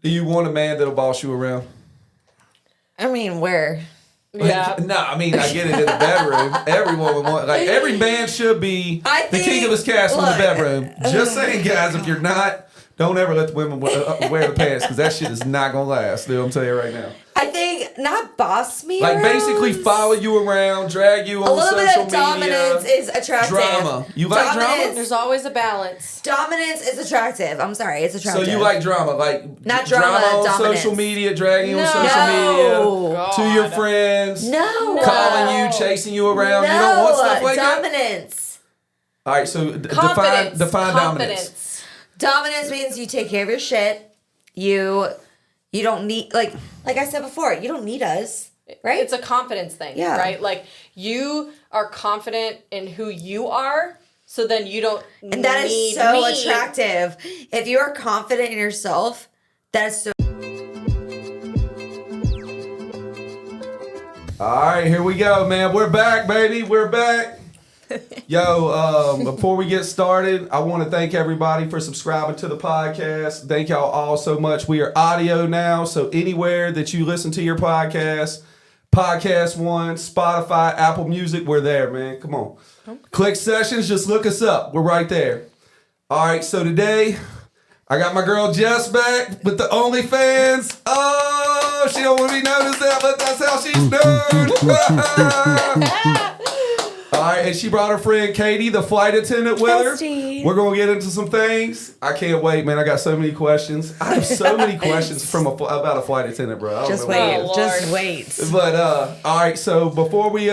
Do you want a man that'll boss you around? I mean, where? Yeah. No, I mean, I get it in the bedroom. Every woman wants, like, every man should be the king of his castle in the bedroom. Just saying, guys, if you're not, don't ever let the women wear the pants, because that shit is not going to last, dude. I'm telling you right now. I think not boss me Like, around. basically follow you around, drag you on social media. A little bit of dominance is attractive. Drama. You like drama? There's always a balance. Dominance is attractive. I'm sorry, it's attractive. So you like drama, like not drama on dominance. social media, dragging you on social media to your friends, calling you, chasing you around. You don't want stuff like dominance. All right, so define dominance. Dominance means you take care of your shit. You don't need like I said before, you don't need us, right? It's a confidence thing, right? Like you are confident in who you are, so then you don't need and that is so attractive. If you are confident in yourself, that is so. All right, here we go, man. We're back, baby. We're back. Yo, before we get started, I want to thank everybody for subscribing to the podcast. Thank y'all all so much. We are audio now, so anywhere that you listen to your podcast, Podcast One, Spotify, Apple Music, we're there, man. Come on. Okay. Clique Sessions, just look us up. We're right there. All right, so today, I got my girl Jess back with the OnlyFans. Oh, she don't want to be noticed that, but that's how she's known. All right, and she brought her friend Katie, the flight attendant, with her. We're going to get into some things. I can't wait, man. I got so many questions. I have so many questions about a flight attendant, bro. Just wait. But, all right, so before we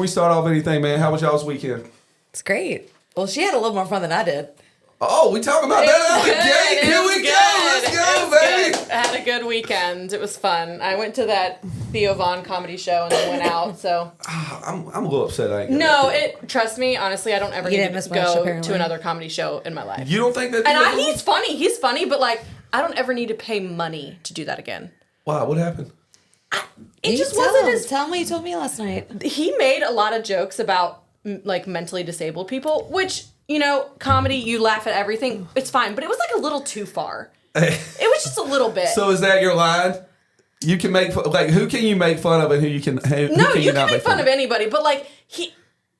start off anything, man, how was y'all's weekend? It's great. Well, she had a little more fun than I did. Oh, we talking about that out the gate. Here we go. Let's go, baby. I had a good weekend. It was fun. I went to that Theo Von comedy show and then went out. So I'm a little upset. I ain't trust me, honestly, I don't ever need to go to another comedy show in my life. You don't think that? And he's funny. He's funny, but like I don't ever need to pay money to do that again. Wow, what happened? It just wasn't as. Tell me, you told me last night. He made a lot of jokes about like mentally disabled people, which. You know, comedy, you laugh at everything. It's fine, but it was like a little too far. It was just a little bit. So is that your line? You can make like who can you make fun of and who you can you can make fun of anybody, but like he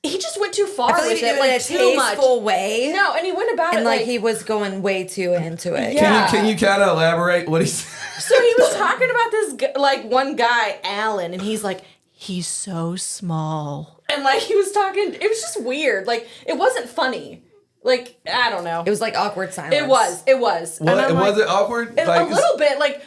just went too far with it, like too much. Way. No, and he went about and it like he was going way too into it. Yeah. Can you kind of elaborate what he said? So he was talking about this like one guy, Alan, and he's like, he's so small. And like he was talking, it was just weird. Like it wasn't funny. Like I don't know. It was like awkward silence. It was. What, was it awkward? Like, a little bit. Like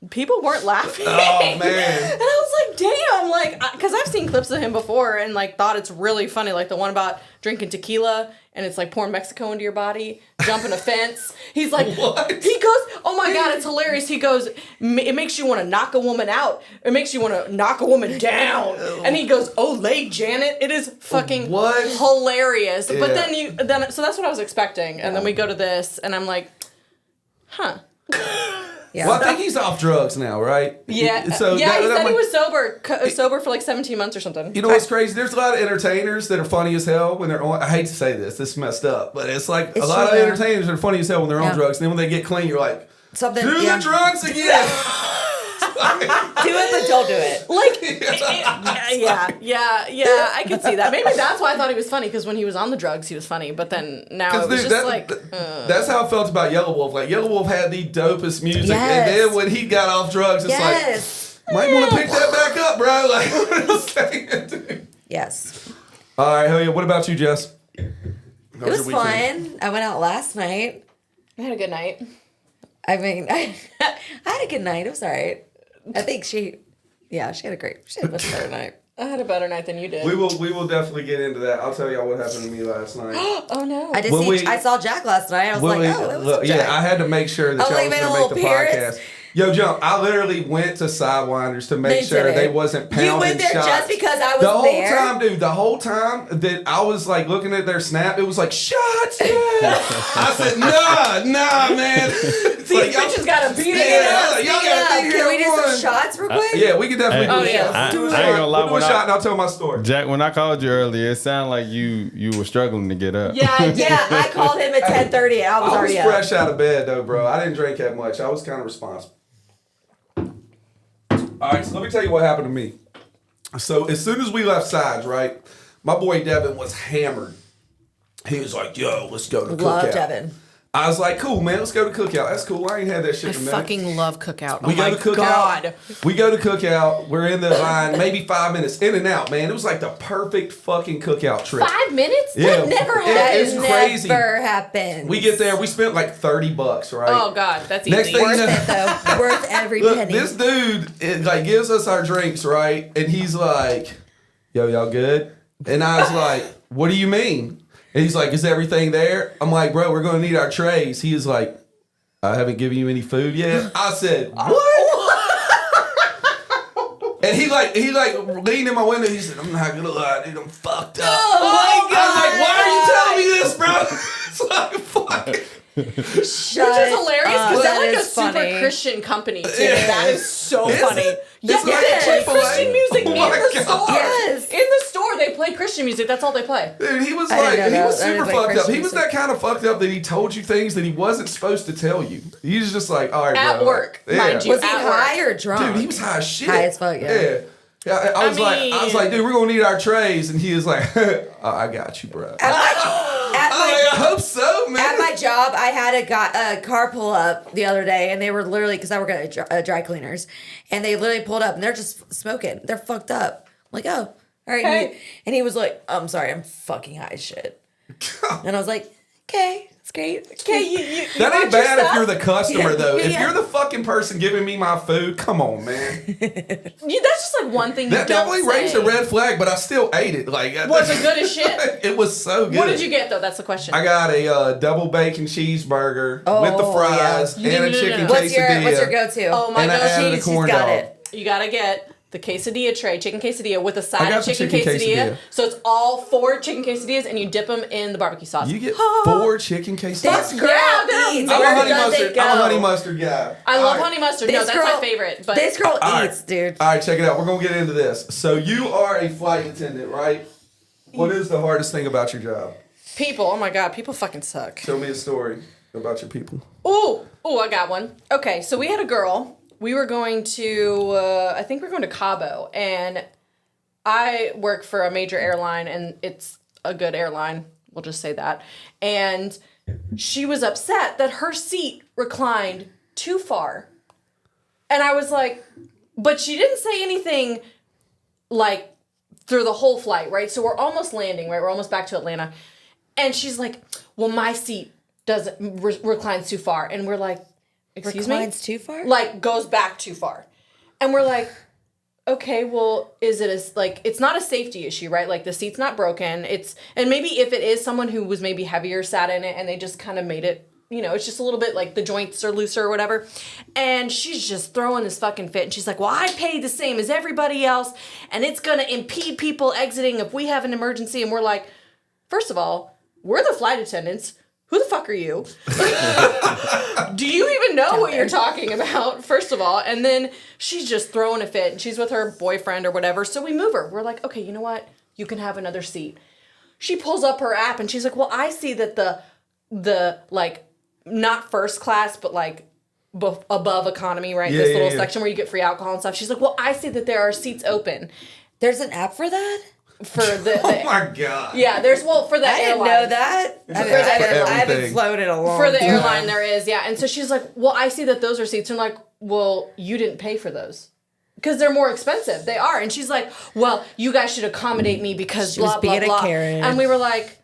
people weren't laughing. Oh man. And I was like, damn. Like because I've seen clips of him before and like thought it's really funny. Like the one about drinking tequila and it's like pouring Mexico into your body, jumping a fence. He's like, what? He goes, oh my God, it's hilarious. He goes, it makes you want to knock a woman out. It makes you want to knock a woman down. And he goes, oh, lay Janet. It is fucking hilarious. Yeah. But so that's what I was expecting. And then we go to this and I'm like, huh. Yeah. Well, I think he's off drugs now, right? Yeah. So he said he was sober for like 17 months or something. You know what's crazy? There's a lot of entertainers that are funny as hell when they're on. I hate to say this is messed up, but it's like a lot of entertainers that are funny as hell when they're on drugs. And then when they get clean, you're like, do the drugs again. Do it, but don't do it. Like, I could see that. Maybe that's why I thought he was funny, because when he was on the drugs, he was funny. But then now it was that's how I felt about Yellow Wolf. Like, Yellow Wolf had the dopest music. Yes. And then when he got off drugs, it's like, might want to pick that back up, bro. Like, what are you saying, dude? Yes. All right, hell yeah. What about you, Jess? It was fun. I went out last night. I had a good night. I mean, I had a good night. It was all right. I think she had a much better night. I had a better night than you did. We will definitely get into that. I'll tell y'all what happened to me last night. Oh no! I saw Jack last night. I was that was Jack. Yeah, I had to make sure that y'all was going to make the podcast. Yo, Jump, I literally went to Sidewinders to make sure they wasn't pounding shots. You went there just because I was there? The whole time that I was like looking at their snap, it was like, shots, yeah. I said, nah, man. These bitches got to beat it up. Y'all got to be here. Can we do some shots real quick? Yeah, we can definitely do a shot. I ain't gonna lie. We'll do a shot and I'll tell my story. Jack, when I called you earlier, it sounded like you were struggling to get up. Yeah, I called him at 10:30 and I was already up. I was fresh out of bed though, bro. I didn't drink that much. I was kind of responsible. All right, so let me tell you what happened to me. So as soon as we left sides, right, my boy Devin was hammered. He was like, "Yo, let's go to Love Cookout." Devin. I was like, "Cool, man, let's go to Cookout. That's cool. I ain't had that shit I in a minute." fucking love Cookout. We Oh go my to Cookout. God. We go to Cookout. We're in the line, maybe 5 minutes in and out, man. It was like the perfect fucking Cookout trip. 5 minutes? Yeah. That never It- happens. it's crazy. Never happens. We get there. We spent like $30, right? Oh God, that's easy. Next thing you Worth know, it though. Worth every look, penny. this dude like gives us our drinks, right? And he's like, "Yo, y'all good?" And I was like, "What do you mean?" And he's like, "Is everything there?" I'm like, "Bro, we're gonna need our trays." He is like, "I haven't given you any food yet." I said, "What?" And he leaned in my window. He said, "I'm not gonna lie, dude, I'm fucked up." Oh my I was like, "Why are you telling me this, bro?" It's like, fuck. Shut Which is hilarious because that they're like a is super funny. Christian company too. Yeah. That is so Is funny. it? Yeah, It's like they play Chick-fil-A? Christian music Oh in my the God. store. Yes. In the store, they play Christian music. That's all they play. Dude, he was I didn't like, know he that. was I didn't super play fucked up. Christian He was music. that kind of fucked up that he told you things that he wasn't supposed to tell you. He was just like, all right, At bro. work, mind you. Was he At work. high or drunk? Dude, he was high as shit. High as fuck, yeah. Yeah, I was mean- like, dude, we're gonna need our trays, and he was like, oh, I got you, bro. I hope so, man. At my job, I had a car pull up the other day, and they were literally, because I work at dry cleaners, and they literally pulled up, and they're just smoking. They're fucked up. I'm like, oh, all right. Hey. And he was like, I'm sorry, I'm fucking high as shit. And I was like, okay, it's great. Okay, you That want ain't bad your if you're stuff? the customer, though. If Yeah. you're the fucking person giving me my food, come on, man. That's just like one thing you That don't definitely raised say. a red flag, but I still ate it. Like, Was it good as shit? It was so good. What did you get though? That's the question. I got a double bacon cheeseburger with the Oh, fries yeah. and a No. chicken What's quesadilla. your go-to? Oh my And I gosh, added a she's corn got dog. it. You gotta get the quesadilla tray, chicken quesadilla with a I side got of the chicken chicken quesadilla. quesadilla. So it's all 4 chicken quesadillas, and you dip them in the barbecue sauce. You get 4 chicken quesadillas. This girl Yeah, eats. I'm I'm a Where honey does mustard. it go? I'm a honey mustard guy. I All love right. honey mustard. No, This that's girl- my favorite. But This girl All right. eats, dude. All right, check it out. We're gonna get into this. So you are a flight attendant, right? What is the hardest thing about your job? people, oh my god, people fucking suck. Tell me a story about your people. Ooh, I got one. Okay, so we had a girl. We were going to, I think we were going to Cabo, and I work for a major airline, and it's a good airline. We'll just say that. And she was upset that her seat reclined too far. And I was like, but she didn't say anything like through the whole flight, right? So we're almost landing, right? We're almost back to Atlanta. And she's like, well, my seat doesn't reclines too far. And we're like, excuse Reclines me? too far? Like goes back too far. And we're like, okay, well, is it it's not a safety issue, right? Like the seat's not broken. And maybe if it is someone who was maybe heavier sat in it and they just kind of made it, it's just a little bit like the joints are looser or whatever. And she's just throwing this fucking fit. And she's like, well, I pay the same as everybody else. And it's going to impede people exiting if we have an emergency. And we're like, first of all, we're the flight attendants. Who the fuck are you? Do you even know what you're talking about, first of all? And then she's just throwing a fit, and she's with her boyfriend or whatever, so we move her. We're like, okay, you know what? You can have another seat. She pulls up her app, and she's like, well, I see that the like, not first class, but like above economy, right? This little section where you get free alcohol and stuff. She's like, well, I see that there are seats open. There's an app for that? For the Oh my god. yeah, there's for the I didn't airline. know that. It's I, an mean, app for I haven't everything. flown in a long For the time. airline, there is, yeah. And so she's like, well, I see that those are seats. And I'm like, well, you didn't pay for those. Because they're more expensive. They are. And she's like, well, you guys should accommodate me because She blah, was blah, being a blah. Karen. And we were like,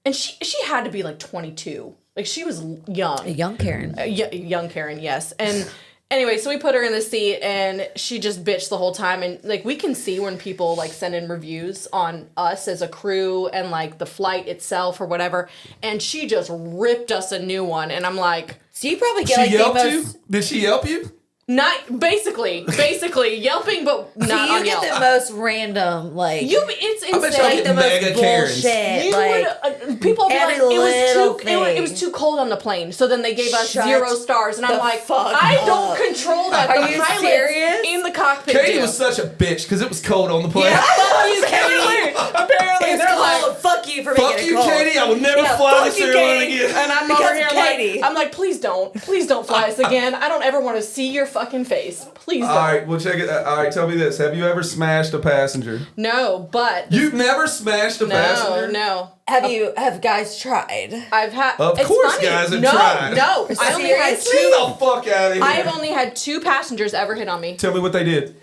and she had to be like 22. Like, she was young. A young Karen. Young Karen, yes. And anyway, so we put her in the seat, and she just bitched the whole time. And like, we can see when people like send in reviews on us as a crew and like the flight itself or whatever. And she just ripped us a new one. And I'm like, So you probably get She like the yelped most. you? Did she yelp you? not basically yelping, but So not you on get Yelp. the most random, like It's I bet insane. y'all like get the most mega Karens. bullshit. You like would, people would be every like, little it was too cold on the plane, so then they gave us Shut 0 stars, and I'm the like, fuck I up. don't control that. Are the you pilots serious? in the cockpit Katie do. was such a bitch because it was cold on the plane. Yeah. Fuck you, Katie. Apparently, it's they're cold. like, Fuck you for Fuck making you, it cold. Katie. I will never fly to Fuck you, Carolina Katie. again. And I'm Because over here of Katie. like, please don't fly us again. I don't ever want to see your fucking face. Please don't. All right, well, check it. All right, tell me this. Have you ever smashed a passenger? No, but You've never smashed a passenger? no. Have guys tried? I've had. Of it's course funny. guys have no, tried. No, I only had Seriously? Get two. the fuck out of here. I have only had 2 passengers ever hit on me. Tell me what they did.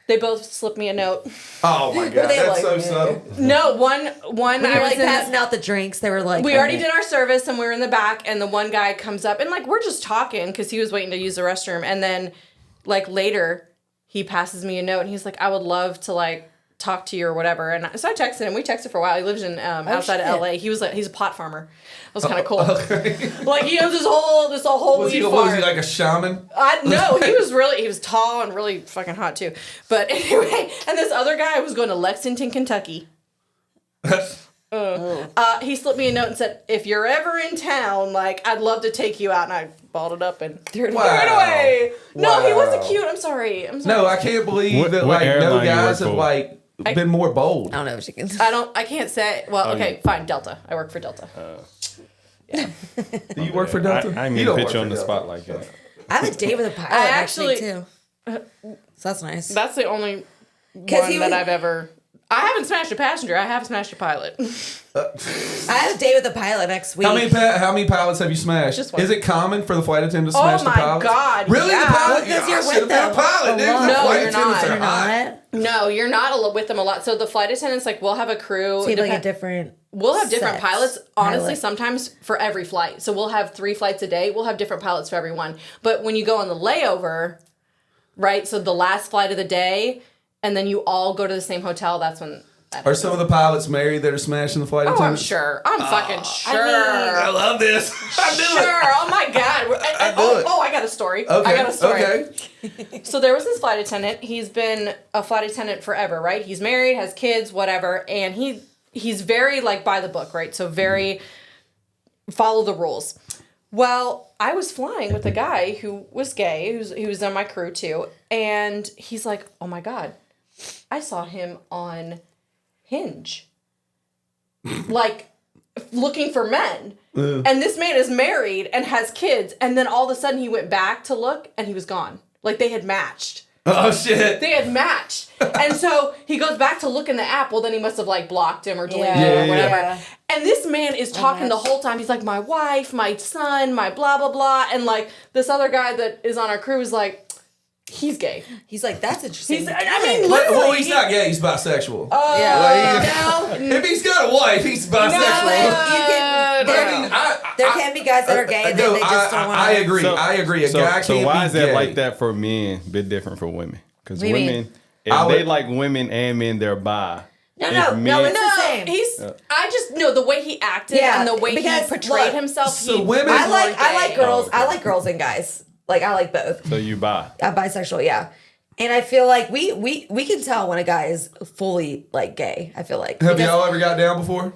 They both slipped me a note. Oh my god, they that's like, so subtle. No, one. When I you were was like in passing out the drinks, they were like, we already did our service and we were in the back, and the one guy comes up and like we're just talking because he was waiting to use the restroom, and then like later he passes me a note and he's like, I would love to like talk to you or whatever. And so I texted him. We texted for a while. He lives in outside of LA. He's a pot farmer. It was kind of cool. Okay. Like he owns this whole Was weed he farm. like a shaman? No, he was tall and really fucking hot too. But anyway, and this other guy was going to Lexington, Kentucky. He slipped me a note and said, if you're ever in town, like, I'd love to take you out. And I balled it up and threw it away. No, he wasn't cute. I'm sorry. No, I can't believe that what like no airline you guys work have for? like been more bold. I don't know if she can. I can't say. Well, okay, fine. Delta. I work for Delta. Do you work for Delta? I You mean, don't put work you for on the Delta. spot like that. I have a date with a pilot I actually actually- too. So that's nice. That's the only Because one that I've ever. I haven't smashed a passenger. I have smashed a pilot. I have a date with a pilot next week. How many pilots have you smashed? Just one. Is it common for the flight attendant to smash the my pilots? God, Really? yeah. The pilot? Because Yeah, you're I with should have been them a pilot, dude. a lot. The No, flight you're attendants not. are You're hot. not. No, you're not with them a lot. So the flight attendants, like, we'll have a crew. So you have like a Depend- different. We'll have different sets. pilots, honestly, Pilot. sometimes for every flight. So we'll have 3 flights a day. We'll have different pilots for every one. But when you go on the layover, right, so the last flight of the day, and then you all go to the same hotel, that's when... Are some of the pilots married that are smashing the flight Oh, I'm attendants? sure. I'm fucking sure. I love this. I knew Sure. it. Oh, my God. I knew it. Oh, I got a story. Okay. I got a story. Okay. So there was this flight attendant. He's been a flight attendant forever, right? He's married, has kids, whatever, and he's very like by the book, right? So very follow the rules. Well, I was flying with a guy who was gay, who was on my crew too, and he's like, "Oh my God, I saw him on Hinge, like looking for men." And this man is married and has kids, and then all of a sudden he went back to look, and he was gone. Like they had matched. Oh shit. They had matched. And so he goes back to look in the app. Well, then he must have like blocked him or deleted Yeah. him or Yeah, whatever. yeah. And this man is talking the whole time. He's like, my wife, my son, my blah, blah, blah. And like this other guy that is on our crew is like, he's gay. He's like, that's interesting. He's, I mean, Well, literally. he's not gay. He's bisexual. No. If he's got a wife, he's bisexual. There can be guys that are gay and then they just don't want to. I agree. I agree. A guy So can't why be is that gay. like that for men, but different for women? Because What do you women, mean? if I they would- like women and men, they're bi. No, If no, men- it's the same. I just know the way he acted Yeah, and the way he because, portrayed look, himself. so he women- was I like more gay. girls. Oh, okay. I like girls and guys. Like I like both. So you bi. I'm bisexual, yeah. And I feel like we can tell when a guy is fully like gay. I feel like. Have Because- y'all ever got down before?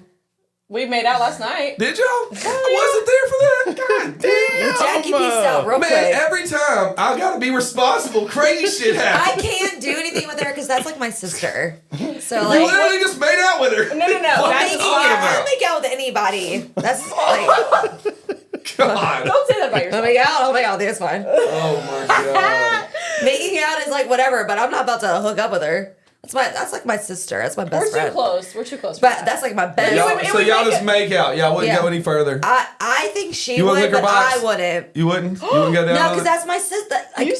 We made out last night. Did y'all? I wasn't there for that. God damn. Jackie peaced out real Man, quick. every time I gotta be responsible, crazy shit I happens. can't do anything with her because that's like my sister. So You like, literally just made out with her. No, no, no. What That's are you making talking out, about? I'll make out with anybody. That's like, God. Don't say that about yourself. I'll make out. That's fine. Oh my god. Making out is like whatever, but I'm not about to hook up with her. That's like my sister. That's my best We're friend. too close. We're too close. For But that. that's like my best. Y'all, it so would y'all make just it- make out. Y'all wouldn't Yeah. go any further. I think she You wouldn't would, lick her but box? I wouldn't. You wouldn't? You wouldn't go down? No, on because it? that's my sister. Like,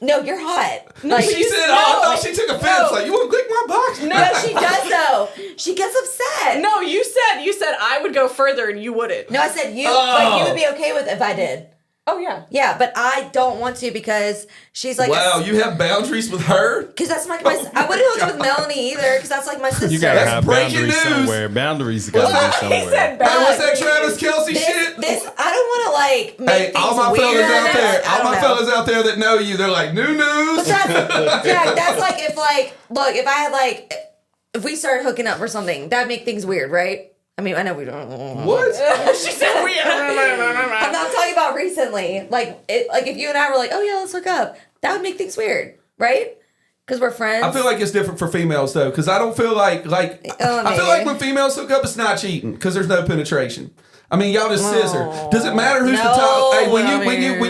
no, you're hot. Like, She said, oh, I thought she took offense. Like, you wouldn't lick my box? no, she does though. She gets upset. No, you said I would go further and you wouldn't. No, I said you. Oh. Like you would be okay with if I did. Oh yeah. Yeah, but I don't want to because she's like. Wow, you have boundaries with her? Because that's like my. I wouldn't hook up with Melanie either because that's like my sister. You gotta That's have breaking boundaries news. somewhere. Boundaries gotta be somewhere. He said Hey, what's that boundaries. Travis Kelsey This, shit? I don't want to like make Hey, things all my weird. fellas out there, I all don't my know. fellas out there that know you, they're like, new news. That's like if like look if I had like if we started hooking up or something that'd make things weird, right? I mean I know we don't. What? She said we. I'm not talking about recently. Like if you and I were like, oh yeah, let's hook up. That would make things weird, right? Because we're friends. I feel like it's different for females though, because I don't feel like I feel like when females hook up, it's not cheating because there's no penetration. I mean, y'all just scissor. Does it matter who's the top? Hey, when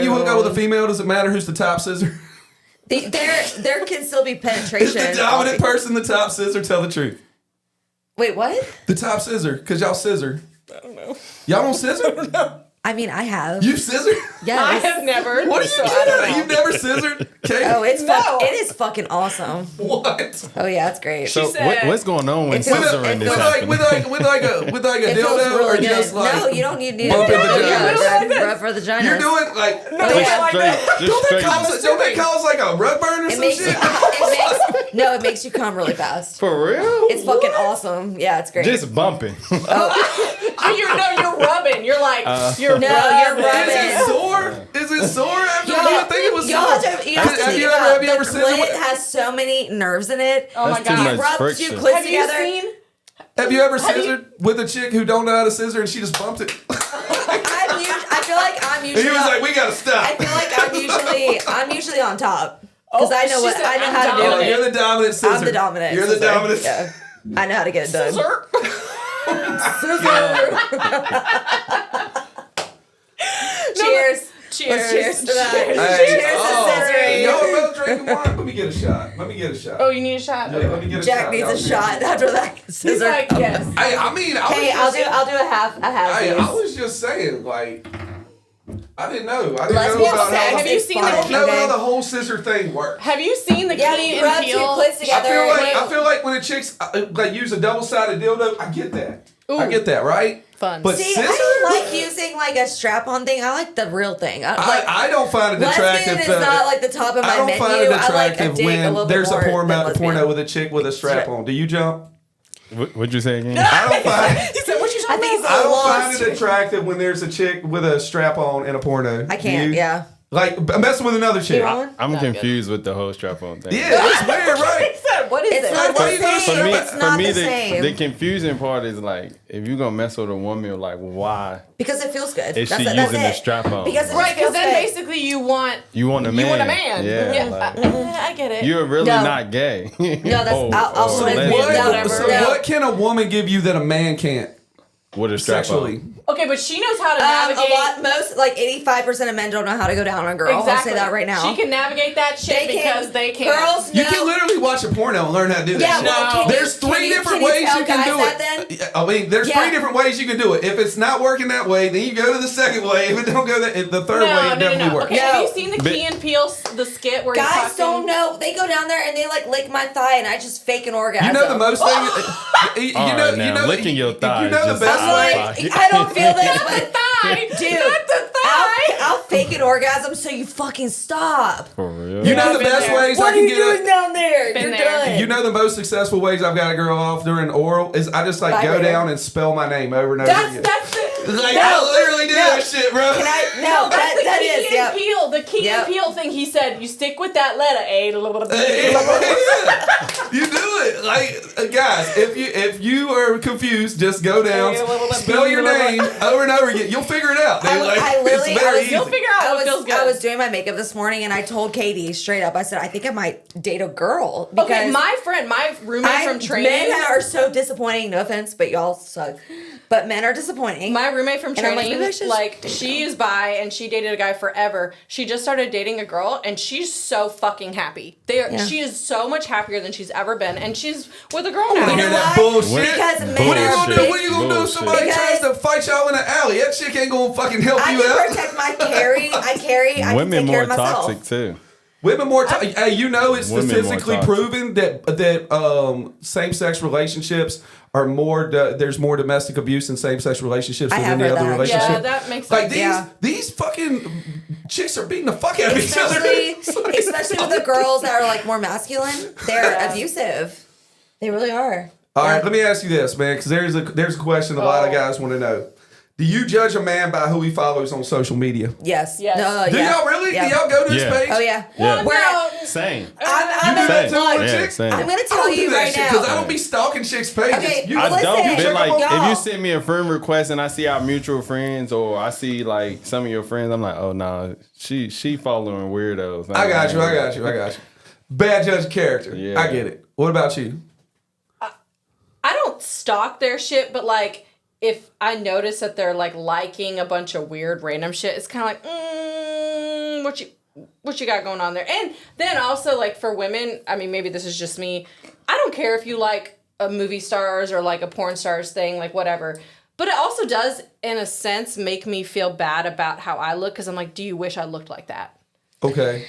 you hook up with a female, does it matter who's the top scissor? There can still be penetration. Is the dominant person the top scissor? Tell the truth. Wait, what? The top scissor, because y'all scissor. I don't know. Y'all don't scissor? I mean, I have. You scissor? Yes. I have never. What are you doing? You've never scissored? Kate? Oh, it is fucking awesome. What? Oh yeah, it's great. So said- what's going on when It feels- scissoring it is feels happening? With like a It feels dildo, really or good. just like No, you don't need to bump do in the that. vaginas? Rub for the vaginas. You're doing like Oh, yeah. like that. Just straight. don't they cause like a rug burn or It some makes shit? it makes you come really fast. For real? It's fucking awesome. Yeah, it's great. Just bumping. You're rubbing. You're like you're No, rubbing. you're rubbing. Is it sore? Is it sore after you think it was Y'all sore? have to, you have to Have think you about ever the scissored clit with- has so many nerves in it. Oh my That's too god. much Rub two friction. clits Have you together. seen? Have you ever scissored with a chick who don't know how to scissor and she just bumped it? I feel like I'm And usually. he was like, "We gotta stop." I feel like I'm usually on top because I know she said, I know "I'm how to do dominant." it. You're the dominant scissor. I'm the dominant. You're the scissor. dominant. Yeah. I know how to get it done. Scissor. Cheers. Cheers. Let's cheers to that. Hey, Cheers to scissoring. Y'all are both drinking wine. Let me get a shot. Oh, you need a shot. Yeah, let me get a Jack shot. needs Y'all a shot do it. after that He's scissor. like, yes. Hey, I mean, Hey, I'll do a half. Hey, I please. was just saying, like, I didn't know. I didn't Let's know be about upset. how. Have you seen I don't the- know how Okay. the whole scissor thing works. Have you seen the Yeah, Key you and rub two Peele? clits together. I feel like when a chick's like use a double-sided dildo, I get that. I Ooh. get that, right? Fun. But See, scissor? I don't like using like a strap-on thing. I like the real thing. I don't find it attractive. Lesbian is not like the top of my I don't menu. find it I like a attractive dick a when little bit there's a more than porno lesbian. with a chick with a strap on. Do you jump? What'd you say again? I don't find. He said, "What you I talking think about?" it's I don't lost. find it attractive when there's a chick with a strap on in a porno. I can't. Do you? Yeah. Like messing with another chick. You want? I'm Not good. confused with the whole strap-on thing. Yeah, it's weird, right? He said, "What is It's it?" not Why the you gonna same. say It's not the the same. confusing part is like, if you're gonna mess with a woman, like, why Because it feels good. is she that's using the it. strap-on? Because it Right, feels because then good. basically you want You want a man. You want a man. Yeah. like, I get it. You're really No. not gay. No, that's I'll or swim lesbian. with What, whatever. so No. what can a woman give you that a man can't With a strap sexually? on. Okay, but she knows how to A navigate. lot, most like 85% of men don't know how to go down on a girl. Exactly. I'll say that right now. She can navigate that shit because they can't. Girls You know. can literally watch a porno and learn how to do that Yeah, shit. well, can There's you- three can you- different can you ways tell you can guys do that it. then? I mean, there's Yeah. three different ways you can do it. If it's not working that way, then you go to the second way. If it don't go the third way, it definitely works. Okay, No. have you seen the But- Key and Peele the skit where he's Guys talking? don't know. They go down there and they like lick my thigh, and I just fake an orgasm. You know the most thing. you All know, right, now, you know, licking your thigh You know is the just best I'm way. out of like, pocket. I don't feel this, but Thigh, dude, not the thigh. I'll fake an orgasm so you fucking stop. For real. You know the been best there. ways What I are can you get doing it. down there? Been You're there. done. You know the most successful ways I've got a girl off during oral is I just like go Vibrator. down and spell my name over and over again. That's the. Like No. I literally do No. that shit, bro. Can I? No, That's the that Key is. and Yeah. Peele. The Key Yep. and Peele thing. He said, "You stick with that letter A." Yeah, you do it, like guys. If you are confused, just go down, spell your name over and over again. You'll figure it out. I literally- it's very easy. You'll figure out what feels good. I was doing my makeup this morning and I told Katie straight up, I said, I think I might date a girl. Because Okay, my roommate from training. Men are so disappointing, no offense, but y'all suck. But men are disappointing. My roommate from And I'm like, training, maybe I should- like, she is bi and she dated a guy forever. She just started dating a girl and she's so fucking happy. Yeah. She is so much happier than she's ever been, and she's with a girl I now. wanna hear that why? bullshit. Because men What are you are gonna do? big- What are you gonna do if Bullshit. somebody tries Because- to fight y'all in the alley? That shit ain't gonna fucking help I you can out. protect my carry. I can Women take care more of myself. toxic too. Women more. Hey, you know it's Women more statistically toxic. proven that same-sex relationships are more. There's more domestic abuse in same-sex relationships I than have any heard other that. relationship. Yeah, that makes Like sense. these fucking chicks are beating the fuck out of each other. Especially with the girls that are like more masculine, they're abusive. They really are. All right, Yeah. let me ask you this, man, because there's a question a lot of guys want to know. Do you judge a man by who he follows on social media? Yes. Yes. No, Do yeah. y'all really? Yeah. Do y'all go to his Yeah. page? Oh yeah. Yeah. We're No, Same. I'm You do that gonna too on a Yeah, chick? same. I'm gonna I tell don't do you that right shit because I now. don't be stalking chicks' pages. Okay, You, I listen, don't, but like if y'all. you send me a friend request and I see our mutual friends or I see like some of your friends, I'm like, oh no, she following weirdos. I got you. Bad judge of character. Yeah. I get it. What about you? I don't stalk their shit, but like if I notice that they're like liking a bunch of weird random shit, it's kind of like, what you got going on there? And then also like for women, I mean, maybe this is just me. I don't care if you like a movie stars or like a porn stars thing, like whatever. But it also does, in a sense, make me feel bad about how I look because I'm like, do you wish I looked like that? Okay.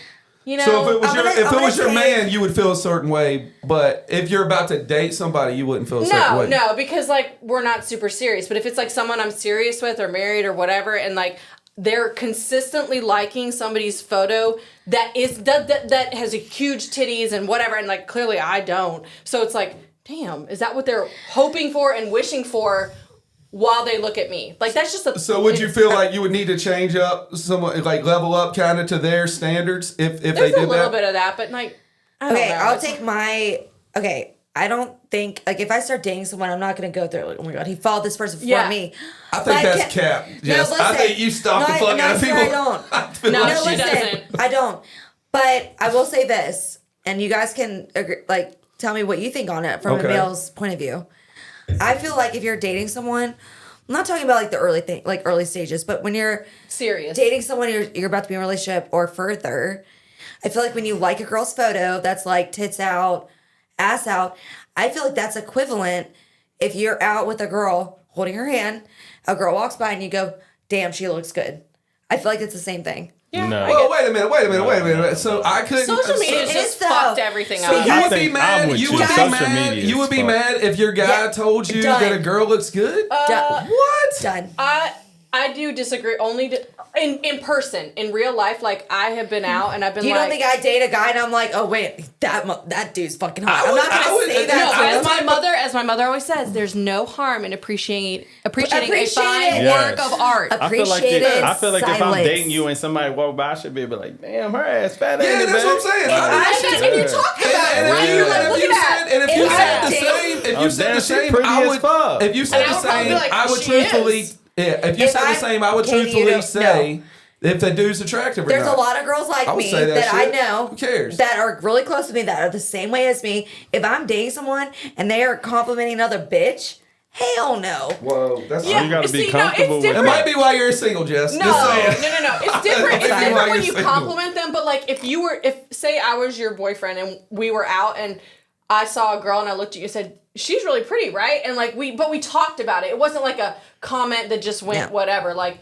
You know, So if it was your say- man, you would feel a certain way. But if you're about to date somebody, you wouldn't feel a certain way. No, because like we're not super serious. But if it's like someone I'm serious with or married or whatever, and like they're consistently liking somebody's photo that has a huge titties and whatever, and like clearly I don't. So it's like, damn, is that what they're hoping for and wishing for? While they look at me, like that's just a. So would you feel like you would need to change up, somewhat like level up, kind of to their standards if they did that? There's a little bit of that, but like, I don't know. I'll take my. Okay, I don't think like if I start dating someone, I'm not gonna go through like, oh my god, he followed this person before me. I think that's cap. Yes, I think you stalk the fuck out of people. I don't. No, No, she listen, doesn't. I don't. But I will say this, and you guys can agree, like tell me what you think on it from a male's point of view. I feel like if you're dating someone, I'm not talking about like the early stages, but when you're serious dating someone, you're about to be in a relationship or further. I feel like when you like a girl's photo that's like tits out, ass out, I feel like that's equivalent if you're out with a girl holding her hand, a girl walks by and you go, damn, she looks good. I feel like it's the same thing. Yeah. No. Well, wait a minute. So I couldn't. Social media It just is, fucked though. everything So up. You I would be think mad. I'm with You you. would be Social mad. media You would is be fucked. mad if your guy Yeah. told you Done. that a girl looks good. What? Done. I do disagree. In person, in real life, like I have been out and I've been You like. don't think I date a guy and I'm like, oh wait, that dude's fucking hot. I I'm would- not I gonna would- say no, that. as my mother always says, there's no harm in appreciating a Appreciate fine it. work Yes. of art. I feel like Appreciate it. I feel like if I'm Silence. dating you and somebody walk by, I should be like, damn, her ass fat. Yeah, ain't it, that's what I'm babe? saying. And you're talking about it, right? You're like, look at that. And if you If said I the date- same, if Oh, you said damn, the she same, pretty I as would. fuck. If you said And the I would probably same, be like, I would she truthfully. is. Yeah, if you If said the I- same, I would Katie, you truthfully don't say if the dude's attractive or There's not. a lot of girls like I would me say that that I shit. know Who cares? that are really close to me that are the same way as me. If I'm dating someone and they are complimenting another bitch, hell no. Whoa, that's. Yeah. You got to be See, no, it's comfortable with It different. might be why you're single, Jess. No, Just saying. no. It's different. It's That's why different you're when you single. compliment them. But like, if say I was your boyfriend and we were out and I saw a girl and I looked at you and said, she's really pretty, right? And like we talked about it. It wasn't like a comment that just went whatever. Like,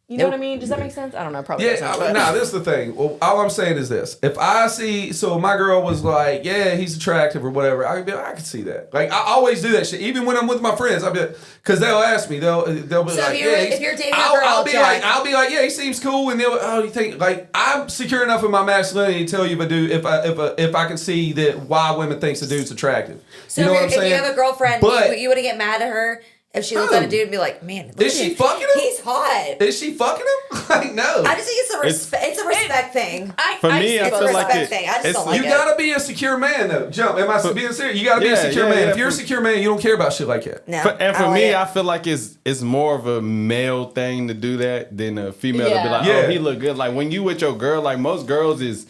you know what I mean? Does that make sense? I don't know. Probably Yeah, doesn't. But. no, this is the thing. Well, all I'm saying is this. If I see, so my girl was like, yeah, he's attractive or whatever, I can see that. Like, I always do that shit. Even when I'm with my friends, I'll be like, because they'll ask me, they'll be So like, if you're dating a I'll girl, be Jack- like, yeah, he seems cool, and they'll, oh, you think, like, I'm secure enough in my masculinity to tell you if I can see that why women thinks a dude's attractive. So you know what I'm if saying? you have a girlfriend, But- you wouldn't get mad at her if she looked at a dude and be like, man, look Is at she him. fucking him? He's hot. Is she fucking him? Like, no. I just think it's a respect thing. For me, I It's a feel like respect thing. I just don't like You it. gotta be a secure man, though. Jump. Am I being serious? You gotta be a Yeah, secure yeah, man. yeah, If you're a for- secure man, you don't care about shit like that. No, And for I me, like I feel like it's more of a male thing to do that than a female to be like, Yeah. oh, he look good. Like when you with your girl, like most girls is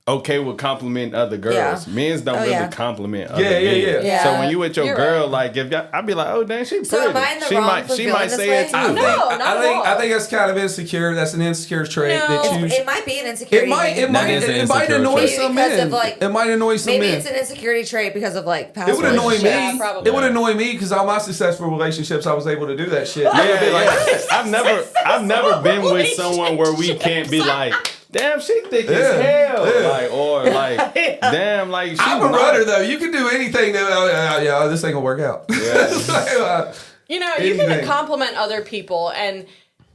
okay with complimenting other girls. Yeah. Men's don't Oh, really yeah. compliment other Yeah, men. Yeah. So when you with your You're girl, right. like if y'all, I'd be like, oh damn, she pretty. So am I in the she wrong might for she feeling might this say way? it too. I think, No, not at all. I think that's kind of insecure. That's an insecure trait No. that you. It might be an insecurity. It thing. might is an insecure annoy trait. some Because men. of, like, It might annoy some Maybe men. it's an insecurity trait because of like past It would annoy me. Yeah, probably. It would annoy me because all my successful relationships, I was able to do that shit. They would be Yeah, like, yeah. I've never been with someone where we can't be like, damn, she thick Yeah, as hell. yeah. Like, or like, damn, like she I'm a nice. runner though. You can do anything. That, yeah, this ain't gonna work out. It's like, You know, you can Anything. compliment other people, and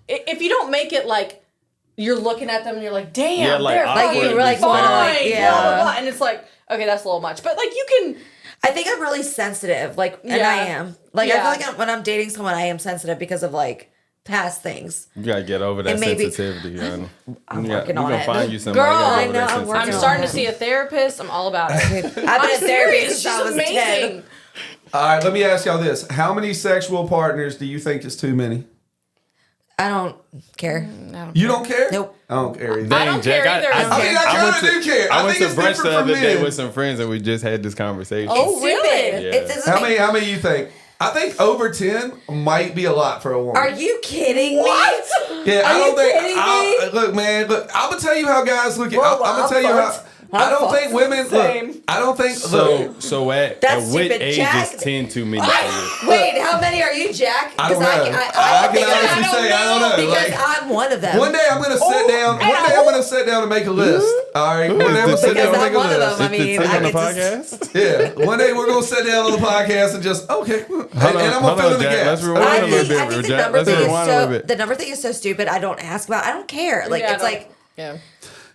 if you don't make it like you're looking at them and you're like, damn, Yeah, like, they're awkward. fucking Like, you really fine, wanna, like, yeah. blah, blah, blah. And it's like, okay, that's a little much. But like, you can, I think I'm really sensitive, like, and Yeah. I am. Like, Yeah. I feel like when I'm dating someone, I am sensitive because of like past things. You gotta get over that And maybe- sensitivity, honey. I'm You working we on gonna it. find you somebody. Girl, You gotta I get over know, that I'm working I'm on starting it. to see a therapist. I'm all about it. I've been in I'm therapy serious. since She's I was amazing. 10. all right, let me ask y'all this: how many sexual partners do you think is too many? I don't care. You don't care? Nope. I don't care either. I don't care either. I kind of do care. I went think to it's brunch different the other from day men. with some friends and we just had this conversation. It's really? stupid. Yeah. It doesn't How many you think? I think over 10 might be a lot for a woman. Are you kidding me? What? Yeah, Are I don't you think. kidding me? Look, man. Look, I'm gonna tell you how guys look at. Well, I'm gonna tell you how. I don't think women. Same. Look, I don't think. So at That's what stupid, age Jack. is 10 too many for you? Wait, how many are you, Jack? I don't know. I I can honestly say I don't know. because Like, I'm one of them. one day I'm gonna sit down. One day I'm gonna sit down and make a list. All right. One day I'm gonna sit down and Because make I'm a one of list. them. I Is the mean, 10 I on the get to. podcast? Yeah. One day we're gonna sit down on the podcast and just okay. And I'm gonna hold fill on, in the Jack. gaps. Let's rewind I a little think, bit, I think the Jack. number Let's thing is rewind a little so bit. the number thing is so stupid. I don't ask about. I don't care. Like Yeah, it's like yeah.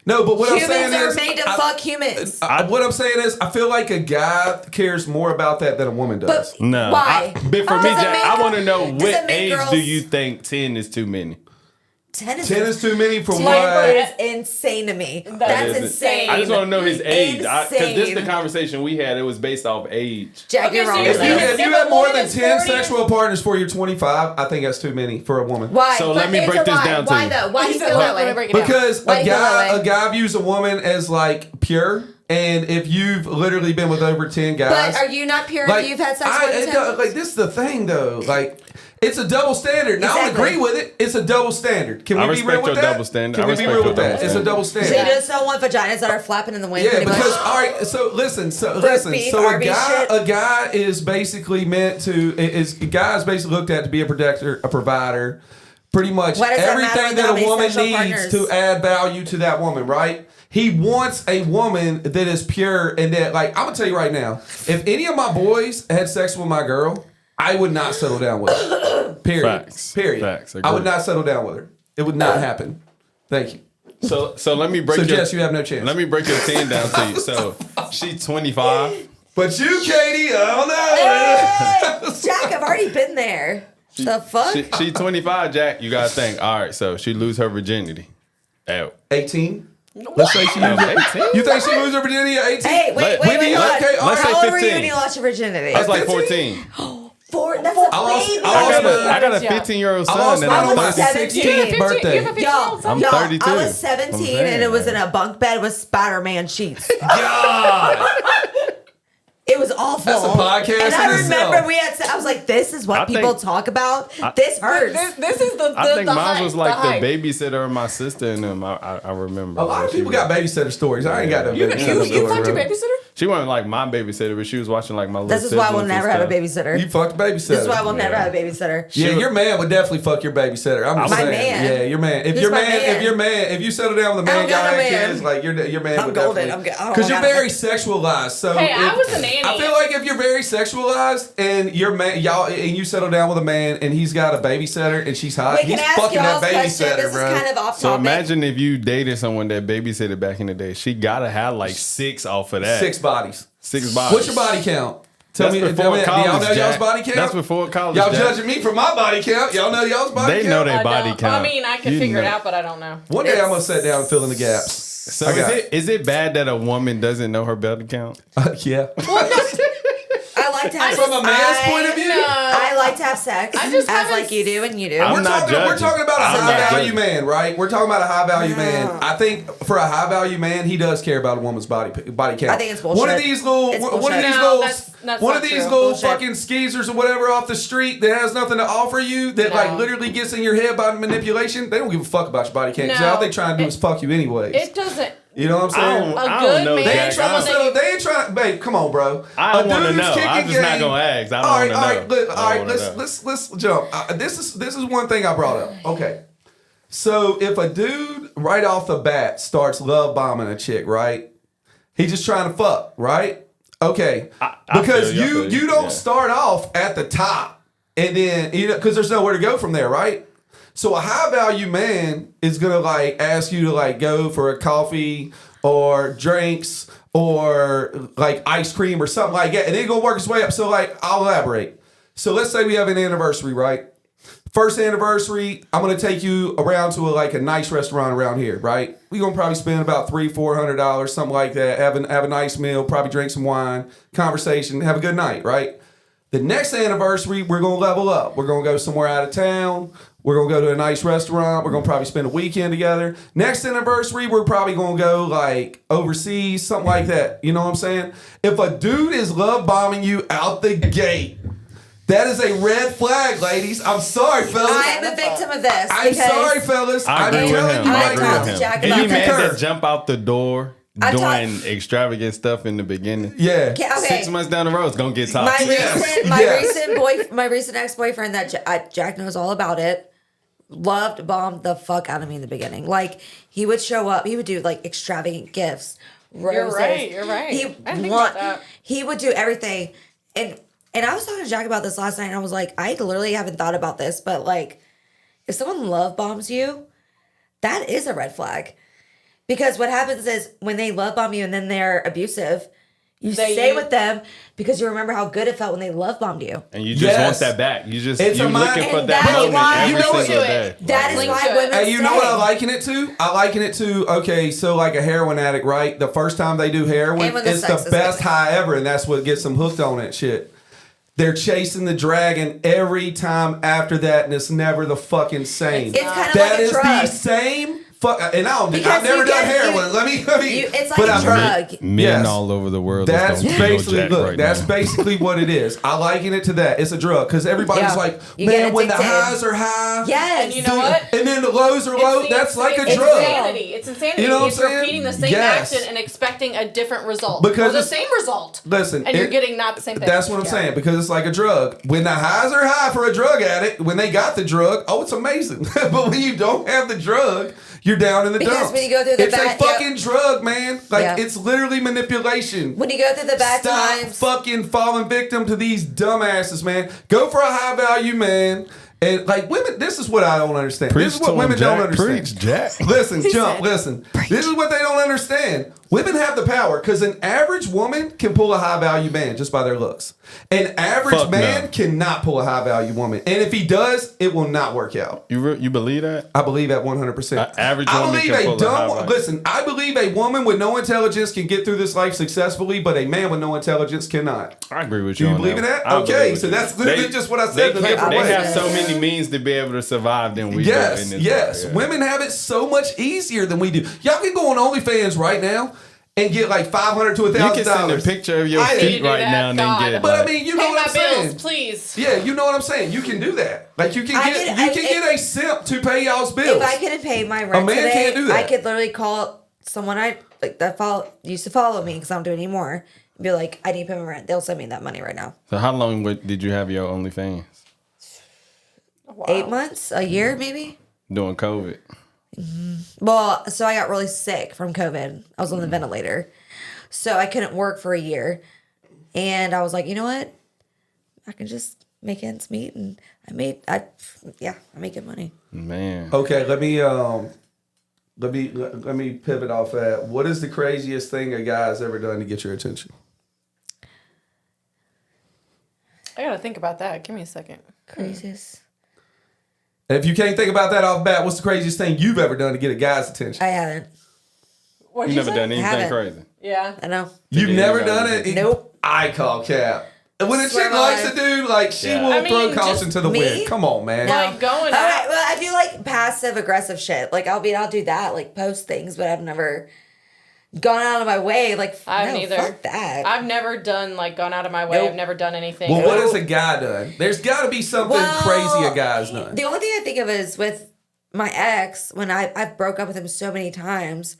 No, but what I'm saying humans are is, made to fuck humans. what I'm saying is, I feel like a guy cares more about that than a woman does. But No. why? But for me, Does it Jack, make I want to know does it what make age girls- do you think 10 is too many? 10 is 10 is too many for Ten what? is insane to me. That's Is it? insane. I just want to know his age. Because this is the Insane. conversation we had. It was based off age. Jack, Okay, you're so wrong. you're with saying that. If you If have a more woman than is 10 40 sexual partners before you're 25, I think that's too many for a woman. Why? So But let me answer break this why. down to Why you. though? Why do you So feel that let me way? break it down. Because Why do you feel that way? a guy views a woman as like pure, and if you've literally been with over 10 guys, But are you not pure like if you've had sex I- with it him? don't- like this is the thing though, like. It's a double standard. Now I Exactly. agree with it. It's a double standard. Can I we be real respect with your that? double standard. Can I we be respect real your with that? double It's a standard. double So standard. you just don't want vaginas that are flapping in the wind. Yeah, pretty because much? all right. So listen. So Roast listen. beef, So Arby's shit. a guy is basically meant to. A guy is basically looked at to be a protector, a provider. Pretty much Why does that matter everything when that they'll a be woman sexual needs partners? to add value to that woman, right? He wants a woman that is pure and that, like, I'm gonna tell you right now, if any of my boys had sex with my girl, I would not settle down with her. Period. Facts. Period. Facts. I would Agreed. not settle down with her. It would not happen. Thank you. So let me break So your Jess, you have no chance. Let me break your 10 down to you. So she's 25. But you, Katie, I don't know. Jack, I've already been there. The fuck? She 25, Jack. You gotta think. All right, so she lose her virginity. At 18. Let's say she lose her. 18. You think she lose her virginity at 18? Hey, wait, Let- wait, wait. okay, all How right. old were you 15. when you lost your virginity? That's like 15? 14. That's a lost- baby. I lost I got a Yeah. 15-year-old I son lost and mine I'm on my 36. 16th birthday. You have a 15-year-old son? I'm Y'all, 32. I was 17 I'm saying, and it was man. in a bunk bed with Spider-Man sheets. God. It was awful. That's a podcast And I in remember itself. we had. I was like, "This is what I people think- talk about. This hurts." This is the I think the mine hype, was like the hype. the babysitter of my sister and them. I remember. A lot of people got babysitter stories. I ain't got no You babysitter you story. fucked your bro. babysitter? She wasn't like my babysitter, but she was watching like my little This is why we'll siblings and never have a stuff. babysitter. You fucked a babysitter. This is why we'll never Yeah. have a babysitter. Yeah, She- your man would definitely fuck your babysitter. I'm just My saying. man? Yeah, your man. If Who's your my man, man? if your man, if you settle down with a I man, don't got y'all no had man. kids, like your man I'm would golden. definitely. I don't Because you're got very it. sexualized. So Hey, I if- was a nanny. I feel like if you're very sexualized and your man, y'all, and you settle down with a man and he's got a babysitter and she's hot, Wait, he's can I ask fucking y'all that a question? babysitter, This bro. is kind of off So topic. imagine if you dated someone that babysitted back in the day. She gotta have like 6 off of that. 6 bodies. 6 bodies. What's your body count? Tell That's me, before do college, y'all know y'all's Jack. body count? That's before college, Y'all Jack. judging me for my body count. Y'all know y'all's body They count? know their I body don't. count. I mean, I can You figure it know. out, but I don't know. One day I'm going to sit down and fill in the gaps. So I got is it bad that a woman doesn't know her body count? Yeah. I like to have From a man's point of view? I like to have sex, I just as haven't like you do and you do. I'm We're not talking judging. about a I'm high not value judging. man, right? We're talking about a high value man. I think for a high value man, he does care about a woman's body count. I think it's bullshit. One of these little, It's one of bullshit. these No, little, that's one not of these true. little Bullshit. fucking skeezers or whatever off the street that has nothing to offer you, that No. like literally gets in your head by manipulation. They don't give a fuck about your body count. 'Cause No. all they trying to do is fuck you anyways. It doesn't. You know what I'm I saying? don't, A I good don't know, man- They Jack. ain't trying to Someone settle. They ain't trying. Babe, come on, bro. I don't A want to dude's know. kicking I'm just not game- gonna ask. I don't All right, want to all know. right, look, I all don't right. wanna know. Let's jump. This is one thing I brought up. Okay, so if a dude right off the bat starts love bombing a chick, right? He just trying to fuck, right? Okay, I because feel you, I feel you you, don't yeah. start off at the top and then because there's nowhere to go from there, right? So a high value man is gonna like ask you to like go for a coffee or drinks or like ice cream or something like that, and then gonna work his way up. So like I'll elaborate. So let's say we have an anniversary, right? First anniversary, I'm gonna take you around to a nice restaurant around here, right? We gonna probably spend about $300-400, something like that. Have a nice meal, probably drink some wine, conversation, have a good night, right? The next anniversary, we're gonna level up. We're gonna go somewhere out of town. We're going to go to a nice restaurant. We're going to probably spend a weekend together. Next anniversary, we're probably going to go like overseas, something like that. You know what I'm saying? If a dude is love bombing you out the gate, that is a red flag, ladies. I'm sorry, fellas. I am a victim of this. I'm sorry, fellas. I agree with him. I talked to Jack Any about man this. that jump out the door doing extravagant stuff in the beginning, Yeah. Okay. 6 months down the road, it's gonna get My toxic. recent ex-boyfriend that Jack knows all about it, loved bombed the fuck out of me in the beginning. Like, he would show up, he would do like extravagant gifts, roses. You're right. I didn't think about that. He would do everything. And I was talking to Jack about this last night, and I was like, I literally haven't thought about this, but like, if someone love bombs you, that is a red flag. Because what happens is when they love bomb you and then they're abusive, you stay with them because you remember how good it felt when they love bombed you. And you just want that back. You're looking for and that that's moment why- every you know single what? day. That is why women Hey, you know what I stay. liken it to? I liken it to, okay, so like a heroin addict, right? The first time they do heroin, And when the it's sex the is best amazing. high ever, and that's what gets them hooked on that shit. They're chasing the dragon every time after that, and it's never the fucking same. It's kind of That like a is drug. the same. And I've Because never you done get- heroin. Let me. It's like but a I've heard- drug. Men Yes. all over the world. That's don't basically Jack look. right That's now. basically what it is. I liken it to that. It's a drug because everybody's Yeah. like, You get man, when the addicted. highs are high, Yes. And you know what? and then the lows are low. That's like a it's drug. Insanity. It's insanity. You know what It's I'm saying? repeating the same Yes. action and expecting a different result. Because or the it's- same result. Listen, and you're getting not the same thing. That's what I'm saying because it's like a drug. When the highs are high for a drug addict, when they got the drug, oh, it's amazing. But when you don't have the drug, you're down in the Because dumps. when you go through the it's bad- a fucking drug, man. Like Yeah. it's literally manipulation. When you go through the bad Stop times. fucking falling victim to these dumbasses, man. Go for a high value man. And like women, this is what I don't understand. Preach This is what to women 'em, don't Jack. understand. Preach, Jack. Listen, listen. This is what they don't understand. Women have the power because an average woman can pull a high value man just by their looks. An average Fuck man no. cannot pull a high value woman. And if he does, it will not work out. You believe that? I believe that 100%. An average I woman believe can pull a high value. listen, I believe a woman with no intelligence can get through this life successfully, but a man with no intelligence cannot. I agree with Do you. you on believe in that? I Okay, believe so with you. that's literally just what I said in a They different way. have so many means to be able to survive than we do. Yes, in this yes. world, yeah. Women have it so much easier than we do. Y'all can go on OnlyFans right now and get like $500 to You can send a $1,000. picture of your I need feet to do right that, now and God. then get it. But I like- mean, you know Pay what my I'm saying. bills, please. Yeah, you know what I'm saying. You can do that. Like you can get a simp to pay y'all's bills. If I couldn't pay my rent man today, can't do that. I could literally call someone used to follow me because I don't do it anymore. And be like, I need to pay my rent. They'll send me that money right now. So how long did you have your OnlyFans? Wow. 8 months, a year maybe. During COVID. Well, so I got really sick from COVID. I was on the ventilator. So I couldn't work for a year. And I was like, you know what? I can just make ends meet. And I made good money. Man. Okay, let me pivot off that. What is the craziest thing a guy's ever done to get your attention? I gotta think about that. Give me a second. Craziest. And if you can't think about that off bat, what's the craziest thing you've ever done to get a guy's attention? I haven't. What'd You never say? done anything Haven't. crazy. Yeah. I know. You've Yeah, never you done gotta it? Nope. I call cap. When a Swear chick my likes life. a dude, like she Yeah. will I mean, throw caution just to the me? wind. Come on, man. Like going All out. right, well, I do like passive aggressive shit. Like I'll do that, like post things, but I've never gone out of my way. Like I've no, neither. fuck that. I've never done gone out of my way. Nope. I've never done anything. Well, what has a guy done? There's got to be something crazy a guy's done. The only thing I think of is with my ex when I broke up with him so many times,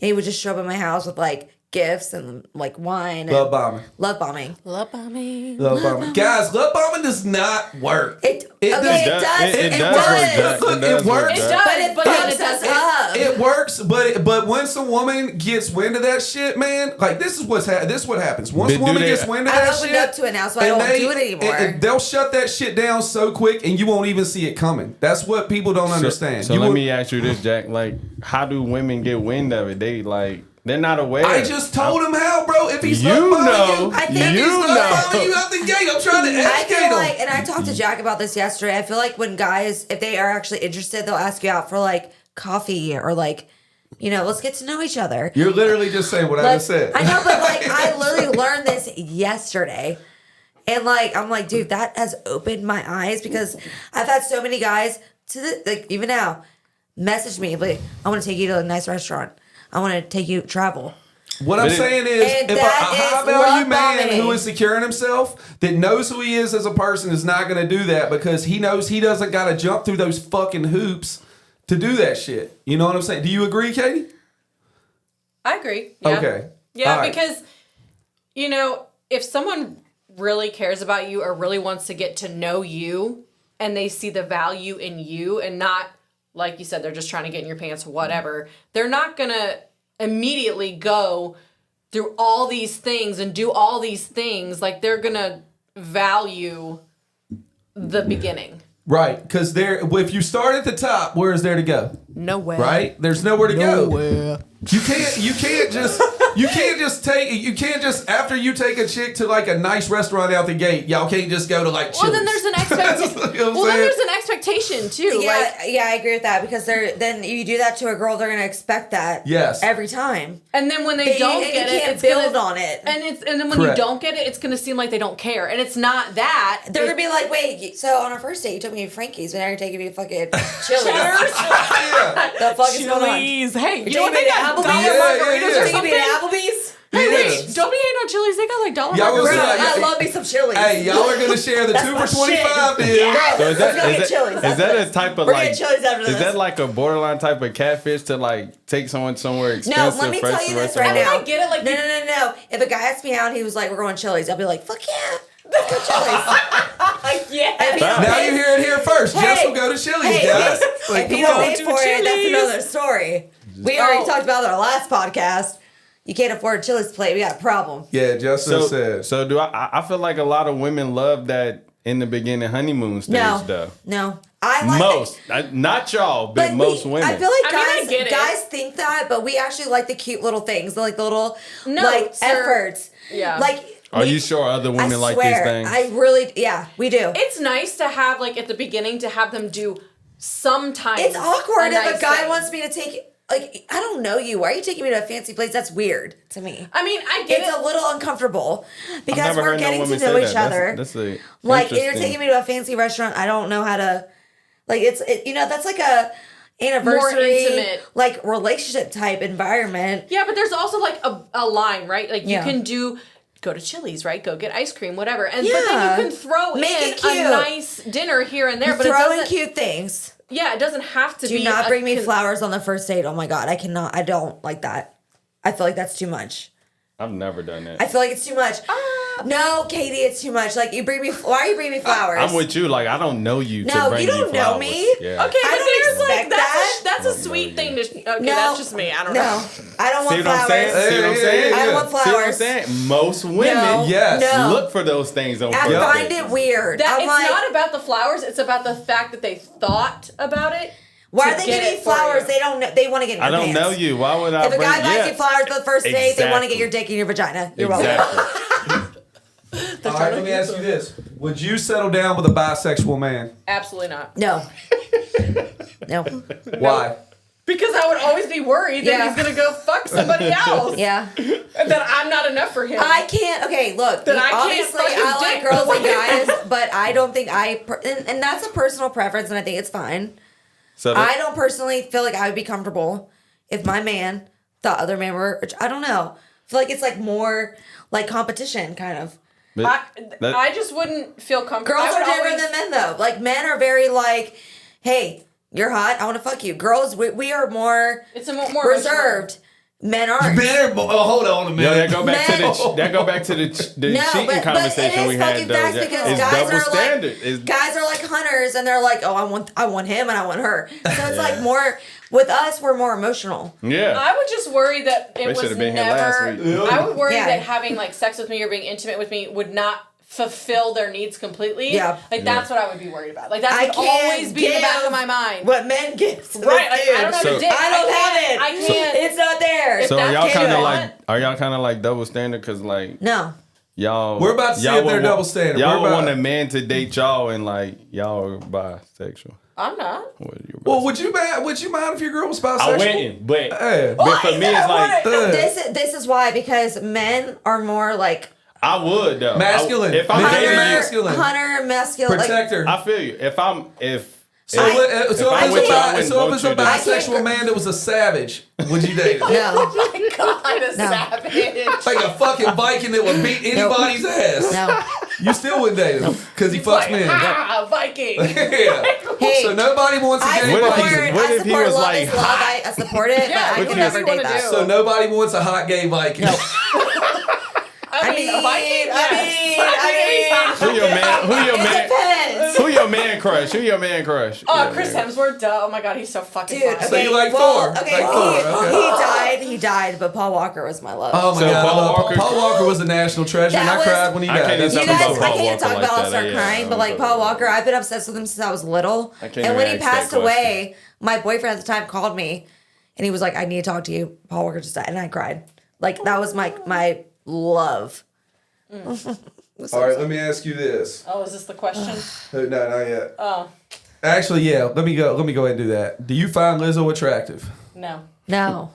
and he would just show up at my house with like gifts and like wine. Love bombing. Love bombing. Love bombing. Love bombing. Guys, love bombing does not work. It does- does. It It does works. work, Jack. Look, it does work, works. It Jack. does, but then it fucks us doesn't. up. It works, but once a woman gets wind of that shit, man, like this is what happens. Once a But do woman they- gets wind of I've that opened shit, up to it now, so I and don't do it anymore. and they'll shut that shit down so quick, and you won't even see it coming. That's what people don't understand. So You let will- me ask you this, Jack. Like, how do women get wind of it? They're not aware. I just told him how, bro. If he's You love bombing know. you, I think if you he's love know. bombing you out the gate, I'm trying to I educate feel him. like, and I talked to Jack about this yesterday. I feel like when guys, if they are actually interested, they'll ask you out for like coffee or like, let's get to know each other. You're literally just saying what I Like, just said. I know, but like I literally learned this yesterday. And like I'm like, dude, that has opened my eyes because I've had so many guys like even now, message me like, I want to take you to a nice restaurant. I want to take you to travel. What I'm saying is, And if a that is high value man love-bombing. who is securing himself, that knows who he is as a person, is not going to do that because he knows he doesn't got to jump through those fucking hoops to do that shit. You know what I'm saying? Do you agree, Katie? I agree. Yeah. Okay. Yeah, All right. because, you know, if someone really cares about you or really wants to get to know you and they see the value in you and not, like you said, they're just trying to get in your pants, whatever, they're not going to immediately go through all these things and do all these things. Like, they're going to value the beginning. Right, because if you start at the top, where is there to go? Nowhere. Right? There's nowhere to go. You can't just after you take a chick to like a nice restaurant out the gate, y'all can't just go to like Chili's. Well, then there's an expectation. You know what I'm Well, then saying? there's an expectation too. Yeah, I agree with that because then you do that to a girl, they're gonna expect that. Yes. Every time. And then when they don't and get you it, can't it's build gonna, on it. And then when Correct. you don't get it, it's gonna seem like they don't care, and it's not that. They're gonna be like, wait, so on our first date you took me to Frankie's, but now you're taking me to fucking Chili's. Yeah. The fuck is going on? Chili's. Hey, you You're know what they taking me to got? Applebee's? Dollar Yeah, margaritas yeah. or You're taking me to something. Applebee's? Hey, Yes. wait, don't be hating on Chili's. They got like dollar Y'all was Bro, margaritas. like- I love me some Chili's. Hey, y'all are gonna share the That's 2 my for 25 shit. deal. Yeah. So is Let's go that, get is Chili's. that, is that a type of We're like? getting Chili's after Is this. that like a borderline type of catfish to like take someone somewhere No, expensive? let me tell first you to this restaurant? right now. I get it, like, no. If a guy asked me out and he was like, we're going to Chili's, I'll be like, fuck yeah. Let's go Chili's. Yeah. If he don't Now pay- you hear it here first. Hey, Jess will go to Chili's, hey, guys. if Like, you come don't on. pay for it, that's Chili's. another story. We already talked about it on our last podcast. You can't afford a Chili's plate. We got a problem. Yeah, Justin So, said. so do I feel like a lot of women love that in the beginning honeymoon stage though. No. I like Most, not y'all, but most women. I feel like I mean, I guys, get it. guys think that, but we actually like the cute little things, like the little Notes or- efforts. Yeah. Like, Are you sure other women I like these swear, things? I really, yeah, we do. It's nice to have, like, at the beginning to have them do sometimes. It's awkward if nice a guy thing. wants me to take. Like, I don't know you. Why are you taking me to a fancy place? That's weird to me. I mean, I get It's it. a little uncomfortable because never we're heard no getting to women know say each that. other. That's a Like, if you're interesting- taking me to a fancy restaurant, I don't know how to. Like, you know, that's like a anniversary, intimate. like relationship type environment. Yeah, but there's also like a line, right? Like, you Yeah. can go to Chili's, right? Go get ice cream, whatever. And but Yeah. then you can throw Make in it cute. a nice dinner here and there. But it Throw in doesn't. cute things. Yeah, it doesn't have to Do be. not bring me con- flowers on the first date. Oh my god, I cannot. I don't like that. I feel like that's too much. I've never done that. I feel like it's too much. No, Katie, it's too much. Like, you bring me. Why are you bringing me flowers? I'm with you. Like I don't know you to No, bring you don't know flowers. me. Yeah. Okay, I but don't there's like expect that. that's a don't sweet know thing you. to. Okay, No, that's just me. I don't no, know. I don't want See what I'm flowers. saying? See what I'm saying? I don't want See what I'm flowers. saying? Most women No, Yes. no. look for those things on I first find dates. it weird. That I'm it's like, not about the flowers. It's about the fact that they thought about it. why to are they get giving it me for flowers? you. They don't know. They want to get in I your don't pants. know you. Why would I If a bring guy buys yeah. you flowers for the first date, they want to get Exactly. your dick in your vagina. You're welcome. Exactly. All right, let me ask you this. Would you settle down with a bisexual man? Absolutely not. No. No. Why? Because I would always be worried that Yeah. he's gonna go fuck somebody else. Yeah. And that I'm not enough for him. I can't. Okay, look. Then I can't obviously, fuck his I like dick. girls and guys, but I don't think and that's a personal preference, and I think it's fine. So I don't personally feel like I would be comfortable if my man thought other men were. I don't know. I feel like it's like more like competition, kind of. I just wouldn't feel comfortable. Girls I are would different always- than men, though. Like, men are very like, hey, you're hot, I want to fuck you. Girls, we are more It's a more reserved. Men aren't. Hold on a minute. Yo, that go back Man. to the No, cheating but conversation it is we had fucking though. facts Yeah. because It's guys double are standard. like It's- guys are like hunters, and they're like, oh, I want him and I want her. So it's like more with us, we're more emotional. yeah. I would just worry that it They was should've been here last never. week. I would worry Yeah. that having like sex with me or being intimate with me would not fulfill their needs completely. Yeah. Like that's what I would be worried about. Like that I would can't always be in the back give of my mind. What men give to Right. this Like, I don't have dude. a dick. I don't have it. I can't. It's not there. If So that's are y'all what you kind of want- like double standard? Cause like No. y'all, We're about to see y'all if they're would double want- standard. Y'all We're would about- want a man to date y'all and like y'all are bisexual. I'm not. What are you Well, would you mind if your girl was bisexual? I wouldn't, but Hey. but for me it's like This is why, because men are more like I would though. Masculine. If I'm Men are dating you, masculine. hunter, masculine. Protector. I feel you. If So if it's a I can't bisexual man that was a savage, would you date him? No. Oh my God, a savage. Like a fucking Viking that would beat anybody's ass. No. You still wouldn't date him because he fucks men. Viking. Yeah. Hey, So nobody wants a gay Viking. What if he was love like is love. I support it, Yeah, but I what could do never you date wanna that. do? So nobody wants a hot gay Viking. I mean, a Viking? Yes. Who your man? It depends. Who your man crush? Who your man crush? Oh, Chris Hemsworth, duh. Oh my God, he's so fucking Dude, fine. So you like Thor? Okay, Like Thor, he died, but Paul Walker was my love. Oh my So God! Paul Paul Walker was a national treasure, and That I was- cried when he I died. can't That's even You talk guys, about I Paul can't Walker talk like about I'll that. start Yeah, crying, but I'm like good. Paul Walker, I've been obsessed with him since I was little. I can't And when he even ask that passed away, question. my boyfriend at the time called me, and he was like, "I need to talk to you. Paul Walker just died," and I cried. Like that was my love. All right, let me ask you this. Oh, is this the question? No, not yet. Oh, Actually, yeah. Let me go ahead and do that. Do you find Lizzo attractive? no. No,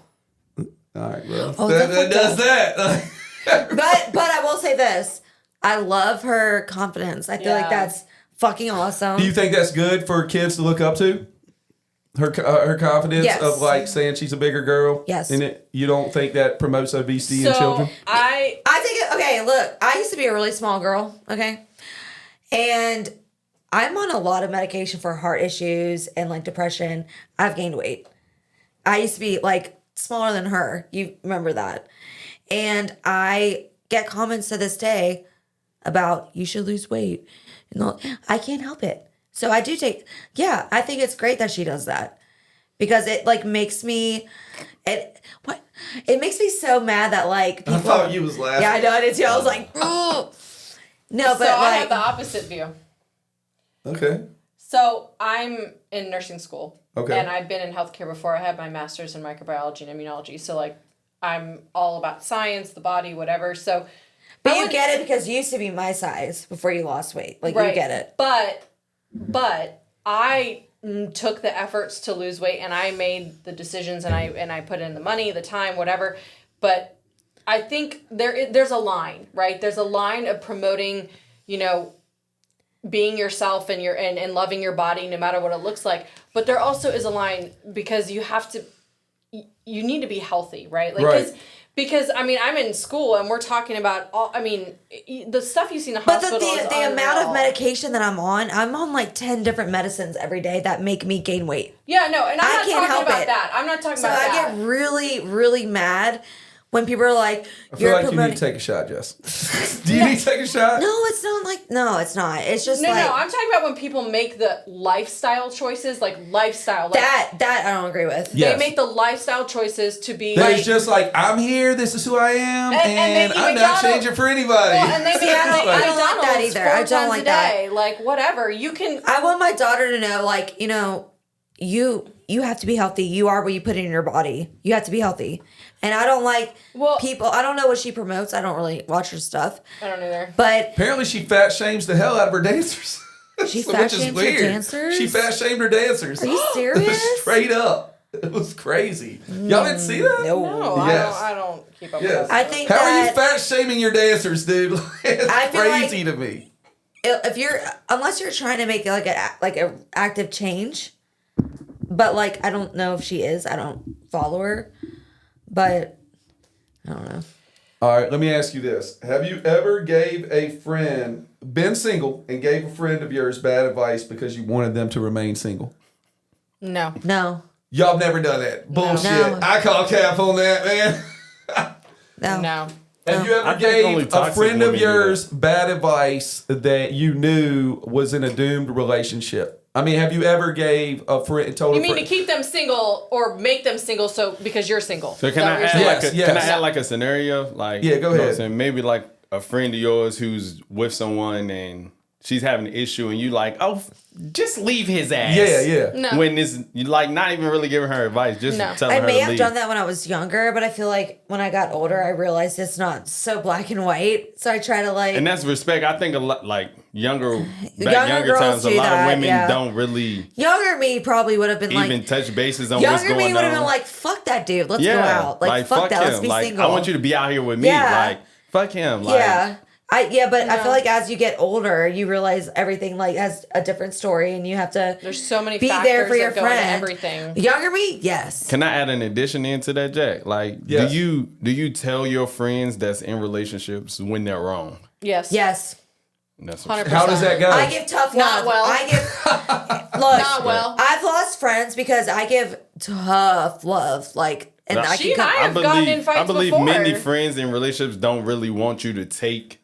All right, bro. Oh, that that's does that. but I will say this: I love her confidence. I feel like Yeah. that's fucking awesome. Do you think that's good for kids to look up to? Her confidence Yes. of like saying she's a bigger girl. Yes. And you don't think that promotes obesity in children? I think okay, look, I used to be a really small girl, okay? And I'm on a lot of medication for heart issues and like depression. I've gained weight. I used to be like smaller than her. You remember that. And I get comments to this day about you should lose weight. I can't help it. So I do I think it's great that she does that. Because it like makes me it makes me so mad that like people I thought you was laughing. Yeah, I know I did too. I was like, oh no, but so I have like the opposite view. Okay. So I'm in nursing school. Okay. And I've been in healthcare before. I had my master's in microbiology and immunology. So like I'm all about science, the body, whatever. So but you get it because you used to be my size before you lost weight. Like right. you get it. But I took the efforts to lose weight and I made the decisions and I put in the money, the time, whatever. But I think there's a line, right? There's a line of promoting, being yourself and loving your body no matter what it looks like. But there also is a line because you need to be healthy, right? Like right. Because I'm in school and we're talking about the stuff you see in the But hospital. the amount of medication that I'm on like 10 different medicines every day that make me gain weight. Yeah, no, and I'm not can't talking help about it. that. I'm not talking So about I that. get really, really mad when people are like, I feel like you need to take a shot, Jess. Do you need to take a shot? No, it's not like, no, it's not. It's just No, like. I'm talking about when people make the lifestyle choices, like lifestyle. Like that I don't agree with. Yeah. They make the lifestyle choices to be That like, is just like, I'm here, this is who I am, And they and eat I'm not McDonald's. changing for anybody. well, and they make I don't like that McDonald's either. 4 I don't times like a day. Like whatever. You can I want my daughter to know, like, you have to be healthy. You are what you put in your body. You have to be healthy. And I don't like people. I don't know what she promotes. I don't really watch her stuff. I don't either. But Apparently, she fat shames the hell out of her dancers. She Which fat is shames her weird. dancers? She fat shamed her dancers. Are you serious? Straight up. It was crazy. Y'all didn't see that? No, Yes. I don't keep up Yes. with that. I think How are you that fat shaming your dancers, dude? It's I feel crazy to me. if unless you're trying to make like a active change, but like I don't know if she is. I don't follow her, but I don't know. All right, let me ask you this. Have you ever been single and gave a friend of yours bad advice because you wanted them to remain single? No. No. Y'all have never done that. Bullshit. No. I call cap on that, man. No. Have you ever I think only gave a toxic friend of women do yours bad advice that you knew was in a doomed relationship? I mean, have you ever gave a friend told You a mean friend? to keep them single or make them single because you're single? So Is can that I what you're add saying? like Yes, can I yes. add like a scenario? Like Yeah, go you know what I'm ahead. saying? Maybe like a friend of yours who's with someone and she's having an issue and you like, oh, just leave his ass. Yeah. No. When you like not even really giving her advice, just No. telling I her may to have leave. done that when I was younger, but I feel like when I got older, I realized it's not so black and white. So I try to like. And that's respect. I think a lot like younger Younger girls times, a do lot that, of women yeah. don't really Younger me probably would have been even like. touch bases on what's Younger going me would have on. been like, fuck that dude. Let's go out. Like fuck that. him. Let's be like, single. I want you to be out here with me. Yeah. Like fuck him. Like, Yeah. I feel like as you get older, you realize everything like has a different story, and you have to. There's so many be factors there for your that go into friend. everything. Younger me, yes. Can I add an addition into that, Jack? Like, Yes. do you tell your friends that's in relationships when they're wrong? Yes. Yes. That's 100%. How does that go? I give tough Not love. well. I give look. Not well. I've lost friends because I give tough love. Like, and Now, I She can and come. I have gotten in fights I believe before. many friends in relationships don't really want you to take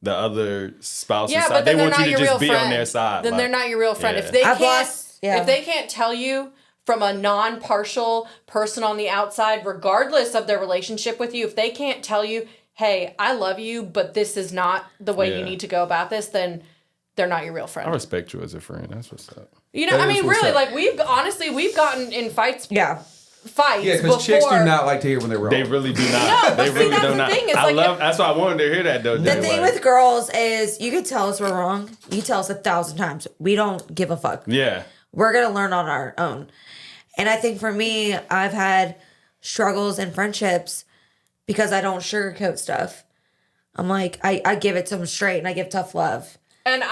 the other spouse's Yeah, side. but They then they're want not you your to real just be friend. on their side. Then like, they're not your real friend. yeah. If they I've can't, lost- yeah. if they can't tell you from a non-partial person on the outside, regardless of their relationship with you, if they can't tell you, "Hey, I love you, but this is not the way you Yeah. need to go about this," then they're not your real I friend. respect you as a friend. That's what's up. You know, That I is mean, what's really, up. like we've gotten in fights Yeah. Yeah, before. because chicks do not like to hear when they're wrong. They really do not. No, they but see, really that's do the not. thing, it's I like love. That's why I wanted to hear that though. The thing with girls is you can tell us we're wrong. You can tell us 1,000 times. We don't give a fuck. yeah, We're going to learn on our own. And I think for me, I've had struggles in friendships because I don't sugarcoat stuff. I'm like, I give it to them straight and I give tough love. And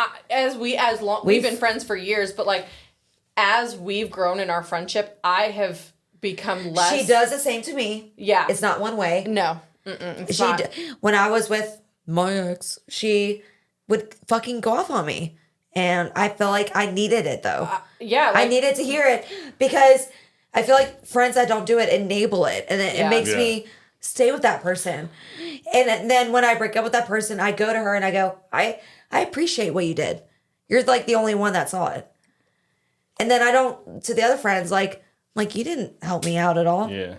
we've been friends for years, but like as we've grown in our friendship, I have become less. She does the same to me. Yeah. It's not one way. No. When I was with my ex, she would fucking go off on me. And I feel like I needed it though. Yeah. I needed to hear it because I feel like friends that don't do it enable it. And it makes Yeah. me stay with that person. And then when I break up with that person, I go to her and I go, I appreciate what you did. You're like the only one that saw it. And then I don't, to the other friends, like you didn't help me out at all. yeah.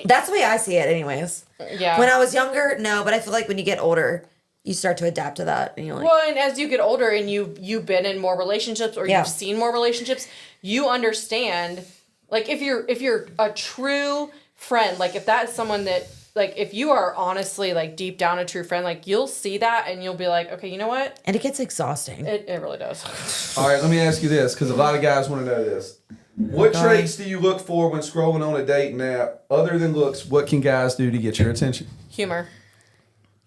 That's the way I see it anyways. Yeah. When I was younger, no, but I feel like when you get older, you start to adapt to that. And you're like, Well, and as you get older and you've been in more relationships or Yeah. you've seen more relationships, you understand. Like if you're a true friend, like if that is someone that like if you are honestly like deep down a true friend, like you'll see that and you'll be like, okay, you know what? and it gets exhausting. It really does. All right, let me ask you this, because a lot of guys want to know this. What traits do you look for when scrolling on a dating app? Other than looks, what can guys do to get your attention? Humor.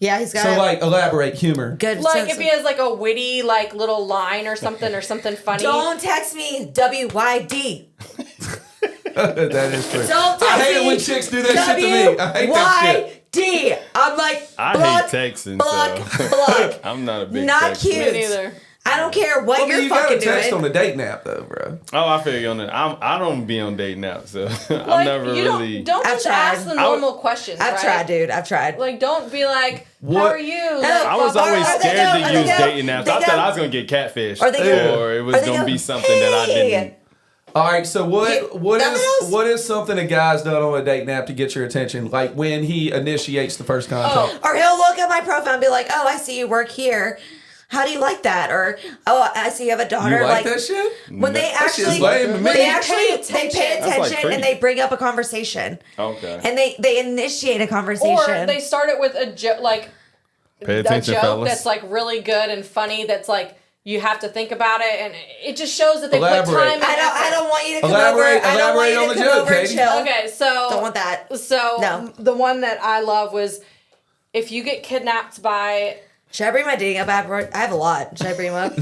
Yeah, he's got So, like, elaborate humor. good Like sense if he has like a witty like little line or something funny. Don't text me WYD. That is true. Don't text I hate it me when chicks do that shit to me. I hate that shit. WYD. I'm like, I block, hate texting. block, so. block. I'm not a big Not texter. cute. Me neither. I don't care what Well, you're you gotta fucking text doing. on a dating app, though, bro. Oh, I feel you on that. I don't be on dating now, so I'm Like, never you really. don't I've just ask tried. the normal questions. I've right? tried, dude. I've tried. Like don't be like, how What- are you? Like, I was always Or they scared go- to or they use go- dating apps. they I go- thought I was gonna get catfished, Or they go- or it was or they gonna go, be something that I "Hey." didn't. All right, so what nothing else? is something a guy's done on a dating app to get your attention? Like when he initiates the first contact. Oh. Or he'll look at my profile and be like, "Oh, I see you work here. How do you like that?" Or, "Oh, I see you have a daughter." You like that shit? When they That shit's actually, lame to me. when they They actually, pay they attention. pay That's like attention creepy. and they bring up a conversation. Okay. And they initiate a conversation. Or they start it with a joke, like Pay a attention, joke fellas. that's like really good and funny. That's like you have to think about it, and it just shows that they Elaborate. put time. And I don't want you to come Elaborate- over. I don't want elaborate you on to the come joke, over and Katie. chill. Okay, so Don't want that. So No. the one that I love was if you get kidnapped by. Should I bring my dating app? I have a lot. Should I bring them up?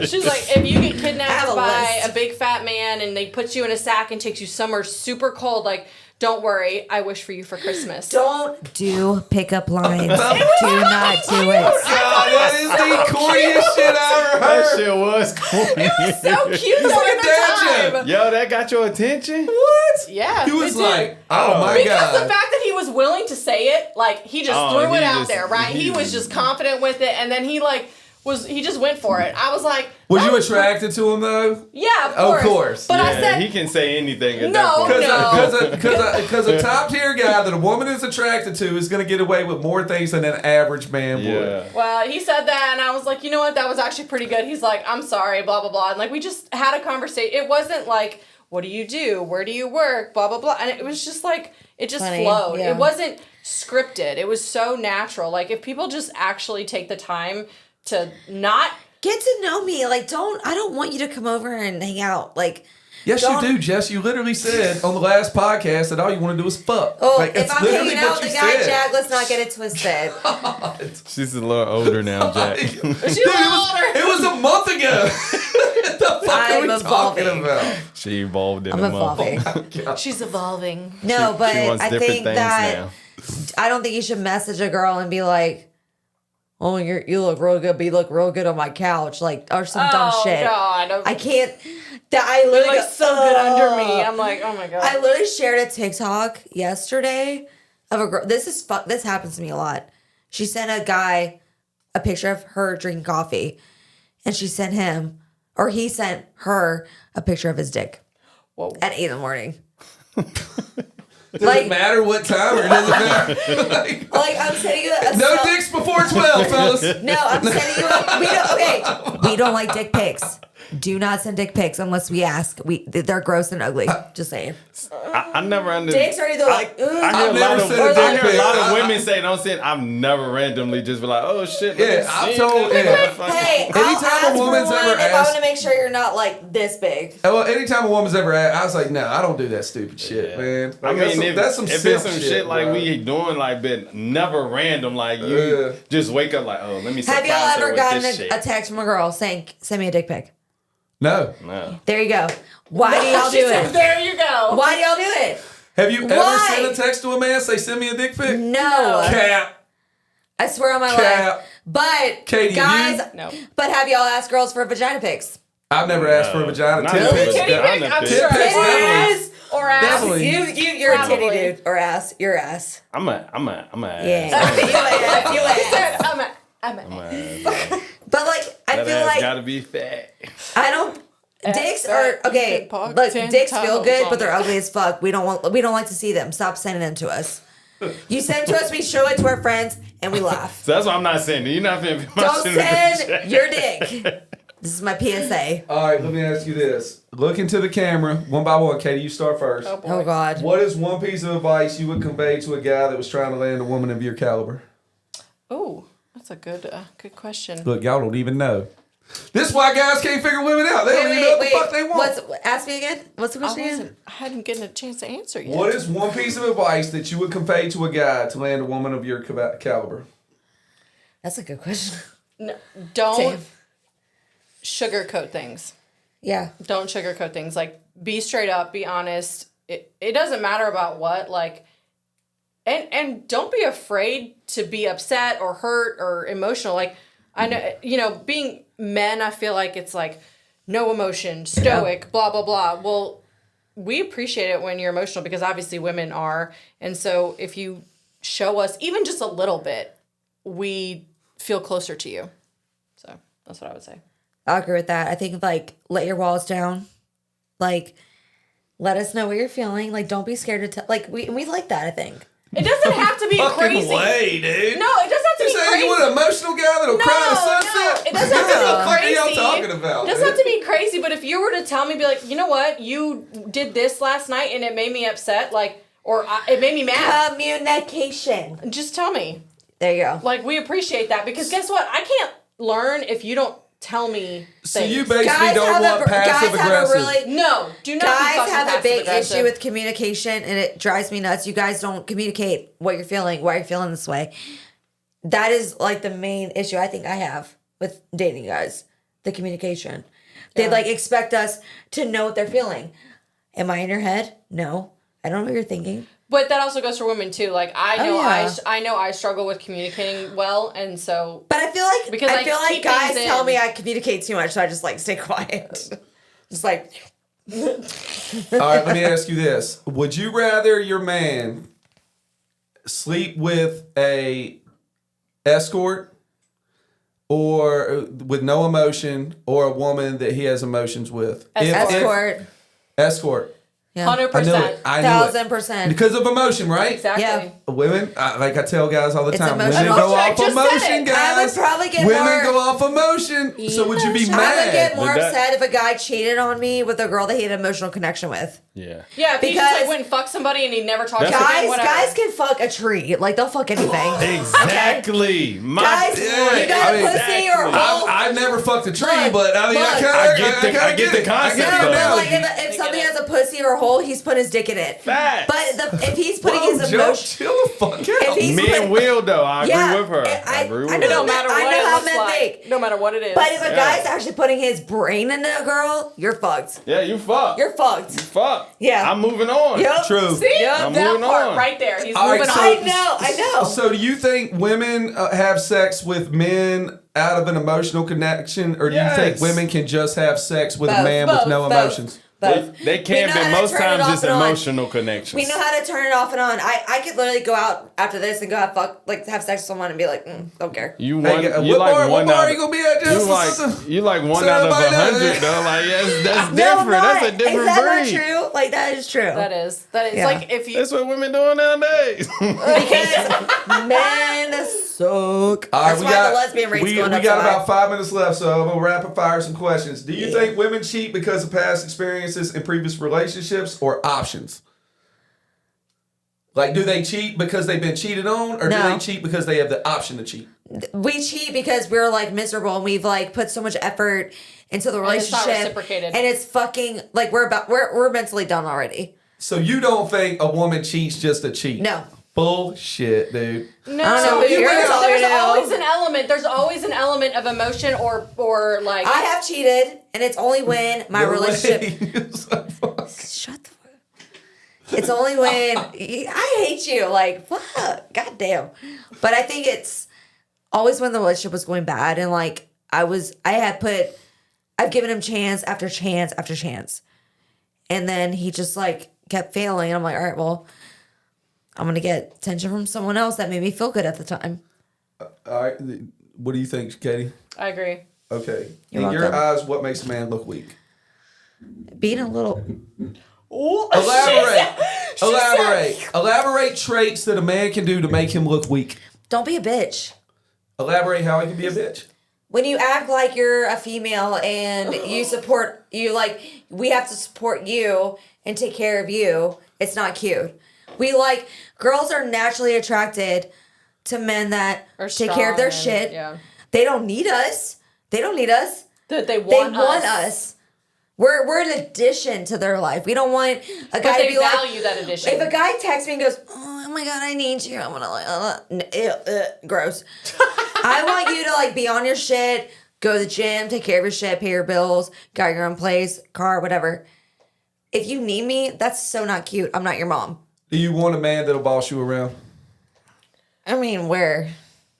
She's like, if you get I have kidnapped a by list. a big fat man and they put you in a sack and takes you somewhere super cold, like, don't worry, I wish for you for Christmas. Don't do pickup lines. Do not do it. God, that is the corniest shit I ever That heard. shit was corny. So cute though like at a the dad time. joke. Yo, that got your attention? What? Yeah, He was it did. like, oh my Because God. the fact that he was willing to say it, like he just Oh, threw it he out just- there, right? He was just confident with it, and then he just went for it. I was like, Was that you attracted to him though? Yeah, Of course. But I Yeah, said, he can say anything at No, that point. Because a top tier guy that a woman is attracted to is going to get away with more things than an average man Yeah. would. well, he said that, and I was like, you know what? That was actually pretty good. He's like, I'm sorry, blah blah blah, and like we just had a conversation. It wasn't like, what do you do? Where do you work? Blah blah blah, and it was just like it just Funny, flowed. yeah. It wasn't scripted. It was so natural. Like if people just actually take the time to not. Get to know me. Like, I don't want you to come over and hang out. Like, Yes, Don't- you do, Jess. You literally said on the last podcast that all you want to do is fuck. Oh, Like, if it's I'm literally hanging out what with a you guy, said. Jack, let's not get it twisted. She's a little older now, Jack. She's Dude, it was a month ago. What the fuck are we talking about? She evolved in I'm a month. evolving. She's evolving. No, but She wants I different think things that now. I don't think you should message a girl and be like, "Oh, you look real good, but you look real good on my couch," like or some dumb shit. God. I can't. I You're literally like so good under me. I'm like, oh my God. I literally shared a TikTok yesterday of a girl. This happens to me a lot. She sent a guy a picture of her drinking coffee, and she sent him, or he sent her a picture of his dick. Whoa. At 8 in the morning. Does it matter what time or does it matter? like, I'm sending you no dicks before 12, fellas. No, I'm sending you. We don't like dick pics. Do not send dick pics unless we ask. They're gross and ugly. Just saying. I never understood. Dicks are either like, ugh. I've never sent a dick I hear pic. a lot of women say don't send. I've never randomly just be like, oh shit. Yeah, I've told. Yeah. Hey, Anytime I'll ask a woman's for one ever if I asked- want to make sure you're not like this big. Well, anytime a woman's ever asked, I was like, no, I don't do that stupid shit, Yeah. man. I Like, mean, that's some if simp it's some shit like bro. we doing, like, but never random, like you Yeah. just wake up like, oh, let me. Have y'all surprise her ever with gotten this shit. a text from a girl saying, "Send me a dick pic"? No. No. There you go. Why do y'all She do said, it? there you go. Why do y'all do it? Have you ever Why? sent a text to a man say, send me a dick pic? No. Cap. I swear on my Cap. life. But Katie, guys, you? No. but have y'all asked girls for vagina pics? I've never asked for a vagina. Not Tit really. pics. Titty I'm pic, a I'm pig. sure. Tit pics, Yes. Or ass. Definitely. You're a Probably. titty dude or ass. You're ass. I'm a. Yeah. you ass. I'm a. But like, I That feel ass like gotta be fat. I don't. Dicks that are okay. could pop Look, 10 dicks feel toes good, on but they're it. ugly as fuck. We don't like to see them. Stop sending them to us. You send them to us, we show it to our friends, and we laugh. So that's why I'm not sending. You're not finna be my Don't shit. send your dick. This is my PSA. All right, let me ask you this. Look into the camera, one by one. Katie, you start first. Oh, boy. Oh God. What is one piece of advice you would convey to a guy that was trying to land a woman of your caliber? Oh, that's a good question. Look, y'all don't even know. This is why guys can't figure women out. They don't even know what the fuck they want. Ask me again. What's the question again? I hadn't gotten a chance to answer yet. What is one piece of advice that you would convey to a guy to land a woman of your caliber? That's a good question. No, don't Damn. sugarcoat things. Yeah. Don't sugarcoat things. Like, be straight up, be honest. It doesn't matter about what, like, and don't be afraid to be upset or hurt or emotional. Like, I know, being men, I feel like it's like no emotion, stoic, blah, blah, blah. Well, we appreciate it when you're emotional because obviously women are. And so if you show us even just a little bit, we feel closer to you. So that's what I would say. I agree with that. I think like let your walls down. Like let us know what you're feeling. Like don't be scared to tell. Like we like that. I think. It doesn't have to be crazy. way, dude. No, it doesn't have to You be saying crazy. you want an emotional guy that'll cry at sunset? It doesn't have to be What the fuck are crazy. y'all talking about? It doesn't have to be crazy, but if you were to tell me, be like, you know what, you did this last night and it made me upset, like, it made me mad. Communication. Just tell me. There you go. Like, we appreciate that because guess what? I can't learn if you don't tell me So things. you basically don't want passive aggressive. No, do not be Guys fucking have a big passive-aggressive. issue with communication, and it drives me nuts. You guys don't communicate what you're feeling, why you're feeling this way. That is like the main issue I think I have with dating guys. The communication. They like expect us to know what they're feeling. Am I in your head? No. I don't know what you're thinking. But that also goes for women too. Like I know, yeah. I know I struggle with communicating well, and so. But I feel like Because I I feel keep like guys things tell in. me I communicate too much, so I just like stay quiet. Just like All right, let me ask you this. Would you rather your man sleep with a escort or with no emotion or a woman that he has emotions with? escort. Escort. Yeah. 100%. I knew it. I knew it. 1000%. Because of emotion, right? Exactly. Yeah. Women, like I tell guys all the It's time, emotional. women go Emotion, I off just said emotion, it. guys. I would probably get women more- go off emotion. So would you be I would get mad? more But that- upset if a guy cheated on me with a girl that he had an emotional connection with. Yeah. Yeah, if he just Because- like went and fucked somebody and he never talked to That's- him again, Guys, whatever. guys can fuck a tree. Like they'll fuck anything. Exactly. Guys, Yeah, you got I a mean, pussy or a hole. I've never fucked a tree, Look, but I mean, look. I get the concept, No, though. but like analogy. if something has a pussy or a hole, he's putting his dick in it. Facts. But if he's putting Whoa, his Joe, emotion, chill the fuck out. If he's- Men will, though. I Yeah, agree with her. I- I agree with I her. know. no matter I what know it how looks men like. think. No matter what it is. but if a Yeah. guy's actually putting his brain into a girl, you're fucked. Yeah, you fuck. You're fucked. Fuck. Yeah. I'm moving on. Yep. True. See? Yep. I'm that moving part on. right there. He's All right, moving so- on. I know. So, do you think women have sex with men out of an emotional connection, or do you think Yes. women can just have sex with a Both, man with no both. emotions? Both. They We can, know but how to most turn it times off it's and on. emotional connections. We know how to turn it off and on. I could literally go out after this and go have sex with someone and be like, don't care. You Hey, want what you like bar, one what bar out. you gonna be at, You Justin? you like one So out of everybody knows 100 that. though. Like yes, that's No, different. I'm That's a not. different Is that breed. not true? Like that is true. That is. Yeah. Like if you. That's what women doing nowadays. Because men suck. All right, That's why the lesbian rate's going up we got so high. about 5 minutes left, so I'm gonna rapid fire some questions. Do you think women cheat because of past experiences in previous relationships or options? Like, do they cheat because they've been cheated on, or do No. they cheat because they have the option to cheat? We cheat because we're like miserable and we've like put so much effort into the And it's relationship. not reciprocated. And it's fucking like we're mentally done already. So you don't think a woman cheats just to cheat? No. Bullshit, dude. No, I don't know, there's, here's there's all you know. always an element. There's always an element of emotion or like. I have cheated and it's only when my relationship It's like, fuck. Shut the fuck. It's only when I hate you. Like, fuck. Goddamn. But I think it's always when the relationship was going bad and like I've given him chance after chance after chance. And then he just like kept failing. I'm like, all right, well, I'm going to get attention from someone else that made me feel good at the time. All right. What do you think, Katie? I agree. Okay. You're In your welcome. eyes, what makes a man look weak? Being a little. Elaborate traits that a man can do to make him look weak. Don't be a bitch. Elaborate how he can be a bitch. When you act like you're a female and we have to support you and take care of you, it's not cute. Girls are naturally attracted to men that Or take care of their strong and- shit. yeah. They don't need us. They don't need us. That they They want want us. We're an addition to their life. We don't want a guy But to they be like, value that addition. if a guy texts me and goes, oh my God, I need you. I'm gonna like, gross. I want you to like be on your shit, go to the gym, take care of your shit, pay your bills, got your own place, car, whatever. If you need me, that's so not cute. I'm not your mom. Do you want a man that'll boss you around? I mean, where?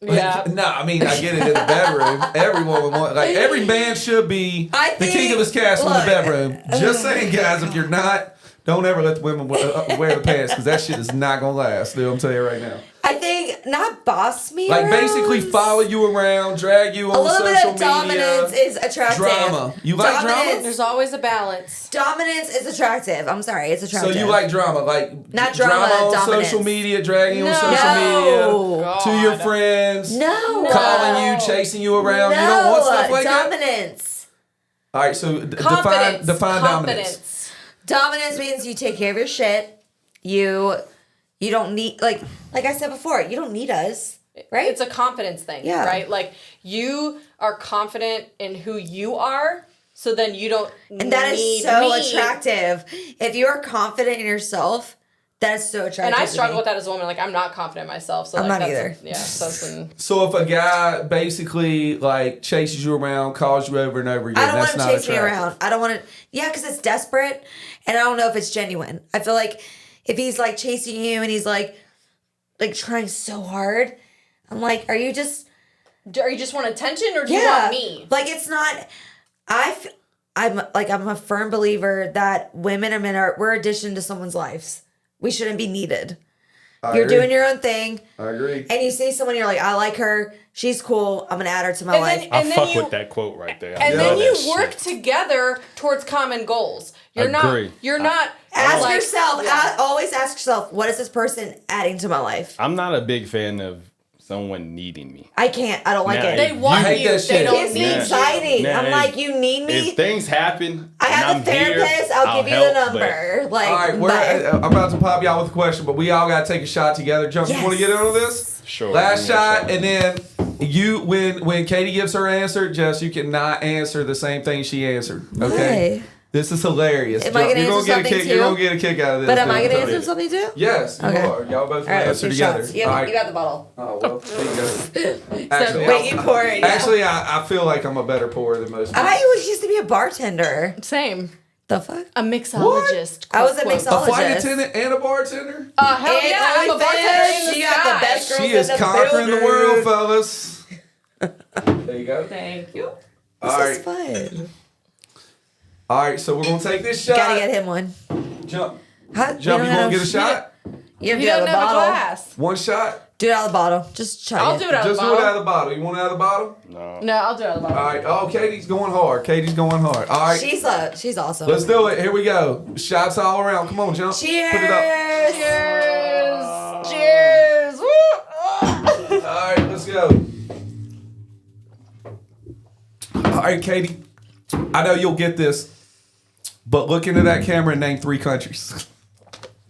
Yeah. No, I mean, I get it in the bedroom. Every woman wants, like, every man should be I the king think- of his castle in the look, bedroom. Just saying, guys, if you're not, don't ever let the women wear the pants because that shit is not going to last. Dude, I'm telling you right now. I think not boss me Like, around. basically follow you around, drag you a on little social bit of media. dominance is attractive. Drama. You like drama? There's always a balance. Dominance is attractive. I'm sorry, it's So attractive. you like drama, like Not drama, on dominance. social media, dragging you on No. social media God. to your friends, no calling you, chasing you around. You don't want stuff like that. dominance. All right, so Confidence. define dominance. Confidence. Dominance means you take care of your shit. You don't need like I said before, you don't need us, right? It's a confidence thing, Yeah. right? Like you are confident in who you are, so then you don't and that is need so me. attractive. If you are confident in yourself, that is so attractive. And I to struggle me. with that as a woman. Like I'm not confident in myself, so I'm like not that's either. Yeah, so that's an, So if a guy basically like chases you around, calls you over and over again, I don't want that's him not to chase me attractive. around. I don't want to. Yeah, because it's desperate, and I don't know if it's genuine. I feel like if he's like chasing you and he's like trying so hard, I'm like, are you just want attention or do you want me? Like it's not. I'm a firm believer that women and men we're addition to someone's lives. We shouldn't be needed. You're agree. doing your own thing, I agree. and you see someone, you're like, I like her. She's cool. I'm gonna add her to my And life. then- I and fuck you- with that quote right there. I And love then you that work shit. together towards common goals. You're Agree. not Ask like- yourself. yeah. Always ask yourself, what is this person adding to my life? I'm not a big fan of someone needing me. I can't. I don't like Nah, it. They want hate you. that They shit. don't Gives me need you. anxiety. Nah, I'm if- like, you need me. If things happen, I have a therapist, I'll give you the number. Like, all right, I'm about to pop y'all with a question, but we all got to take a shot together. Jump, you want to get in on this? Sure. Last shot, and then you, when Katie gives her answer, Jess, you cannot answer the same thing she answered. Okay. Why? This is hilarious. Am I gonna You're answer get a something kick. too? You're gonna get a kick out of this. But am I going to answer something too? Yes, you Okay. are. Y'all both All right, let's answer do together. shots. You All right. got the bottle. Oh well, there you go. Actually, Wait, you pour it. Yeah. Actually, I feel like I'm a better pourer than most people. I used to be a bartender. Same. The fuck? A mixologist. I was a quote, quote. A flight mixologist. attendant and a bartender? Hell And yeah, I'm a bartender in the she got the sky. best girls She is in the conquering the building. world, fellas. There you go. Thank you. All This is right. fun. All right, so we're going to take this shot. Gotta get him one. Jump. Huh? Jump, you want to get a shot? You have to You do it out don't of the have a bottle. glass. One shot? Do it out of the bottle. Just try I'll it. do it out of Just the do it bottle. out of the bottle. You want it out of the bottle? No, I'll do it out of the All bottle. right. Oh, Katie's going hard. Katie's going hard. All right. She's awesome. Let's do it. Here we go. Shots all around. Come on, jump. Cheers. Put it up. Cheers! Cheers! Woo! All right, let's go. All right, Katie. I know you'll get this, but look into that camera and name 3 countries.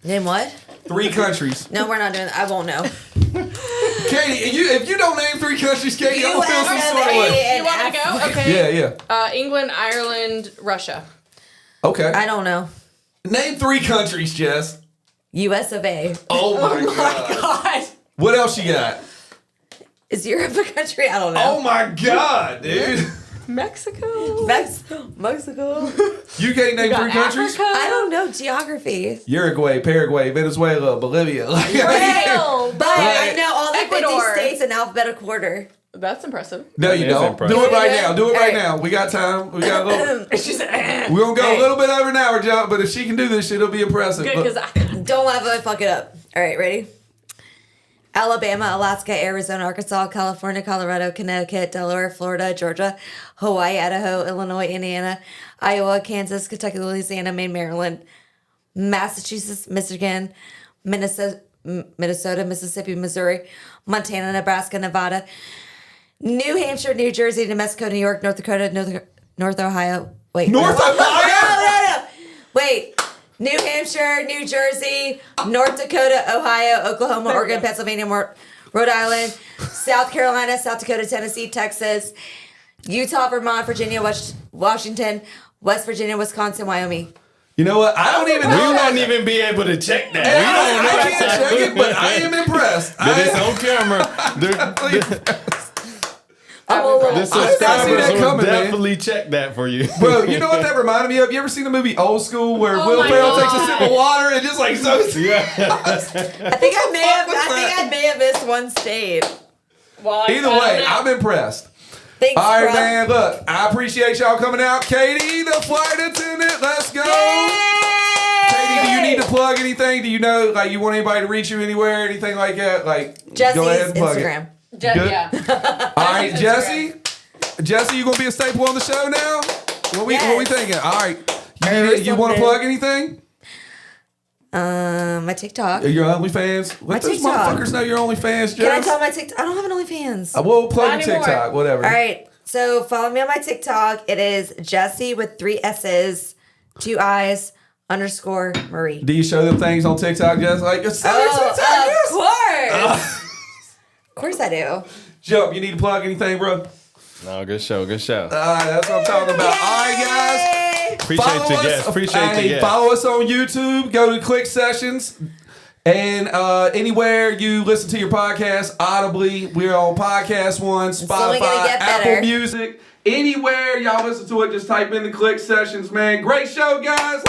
Name what? 3 countries. No, we're not doing that. I won't know. Katie, if you don't name 3 countries, Katie, I'm gonna feel some sort of way. You want me to go? Okay. Yeah. England, Ireland, Russia. Okay. I don't know. Name 3 countries, Jess. U.S. of A. Oh my god. God. What else you got? Is Europe a country? I don't know. Oh my god, dude. Mexico. Mexico. You can't name 3 got countries? Africa. I don't know geography. Uruguay, Paraguay, Venezuela, Bolivia. Brazil. But I know all the Ecuador. 50 states in alphabetical order. That's impressive. No, you That is don't. impressive. Do it right Yeah. now. Do it right All right. now. We got time. We got a little. She's good We're gonna go a little bit over an hour, John. But if she can do this shit, it'll be impressive. because Don't let it fuck it up. All right, ready? Alabama, Alaska, Arizona, Arkansas, California, Colorado, Connecticut, Delaware, Florida, Georgia, Hawaii, Idaho, Illinois, Indiana, Iowa, Kansas, Kentucky, Louisiana, Maine, Maryland, Massachusetts, Michigan, Minnesota, Mississippi, Missouri, Montana, Nebraska, Nevada, New Hampshire, New Jersey, New Mexico, New York, North Dakota, North Ohio. Wait. North Ohio? No. Wait. New Hampshire, New Jersey, North Dakota, Ohio, Oklahoma, Oregon, Pennsylvania, Rhode Island, South Carolina, South Dakota, Tennessee, Texas, Utah, Vermont, Virginia, Washington, West Virginia, Wisconsin, Wyoming. You know what? I don't even know. We won't even be able to check that. I can't check it, but I am impressed. That is on camera. The I see subscribers that will coming, man. definitely check that for you. Bro, you know what that reminded me of? You ever seen the movie Old School where Oh Will my Ferrell takes a God. sip of water and just like so? Yeah. I think I may have missed one state. Either way, I'm impressed. Thanks, All right, bro. man. Look, I appreciate y'all coming out. Katie, the flight attendant. Let's go. Katie, do you need to plug anything? Do you know, like, you want anybody to reach you anywhere, anything like that? Like, Jesse's go ahead and plug Instagram. it. Good? Yeah. All right, Jesse's Jesse. Jesse, you gonna be a staple on the show now? What we Yes. thinking? All right. Or You want to something. plug anything? My TikTok. Your OnlyFans? Let those TikTok. motherfuckers know your OnlyFans, Can I Jess. tell my TikTok? I don't have an OnlyFans. We'll plug Not your anymore. TikTok, whatever. All right. So follow me on my TikTok. It is Jessie with 3 S's, 2 I's, _ Marie. Do you show them things on TikTok, Jess? Like, it's TikTok, yes. Of course I do. Jump, you need to plug anything, bro? No, good show. Good show. That's what I'm talking about. All right, guys. Appreciate your guest. Appreciate your guest. Follow us on YouTube. Go to Clique Sessions. And anywhere you listen to your podcast, audibly, we're on Podcast One, only gonna Spotify, get Apple better. Music. Anywhere y'all listen to it, just type in the Clique Sessions, man. Great show, guys.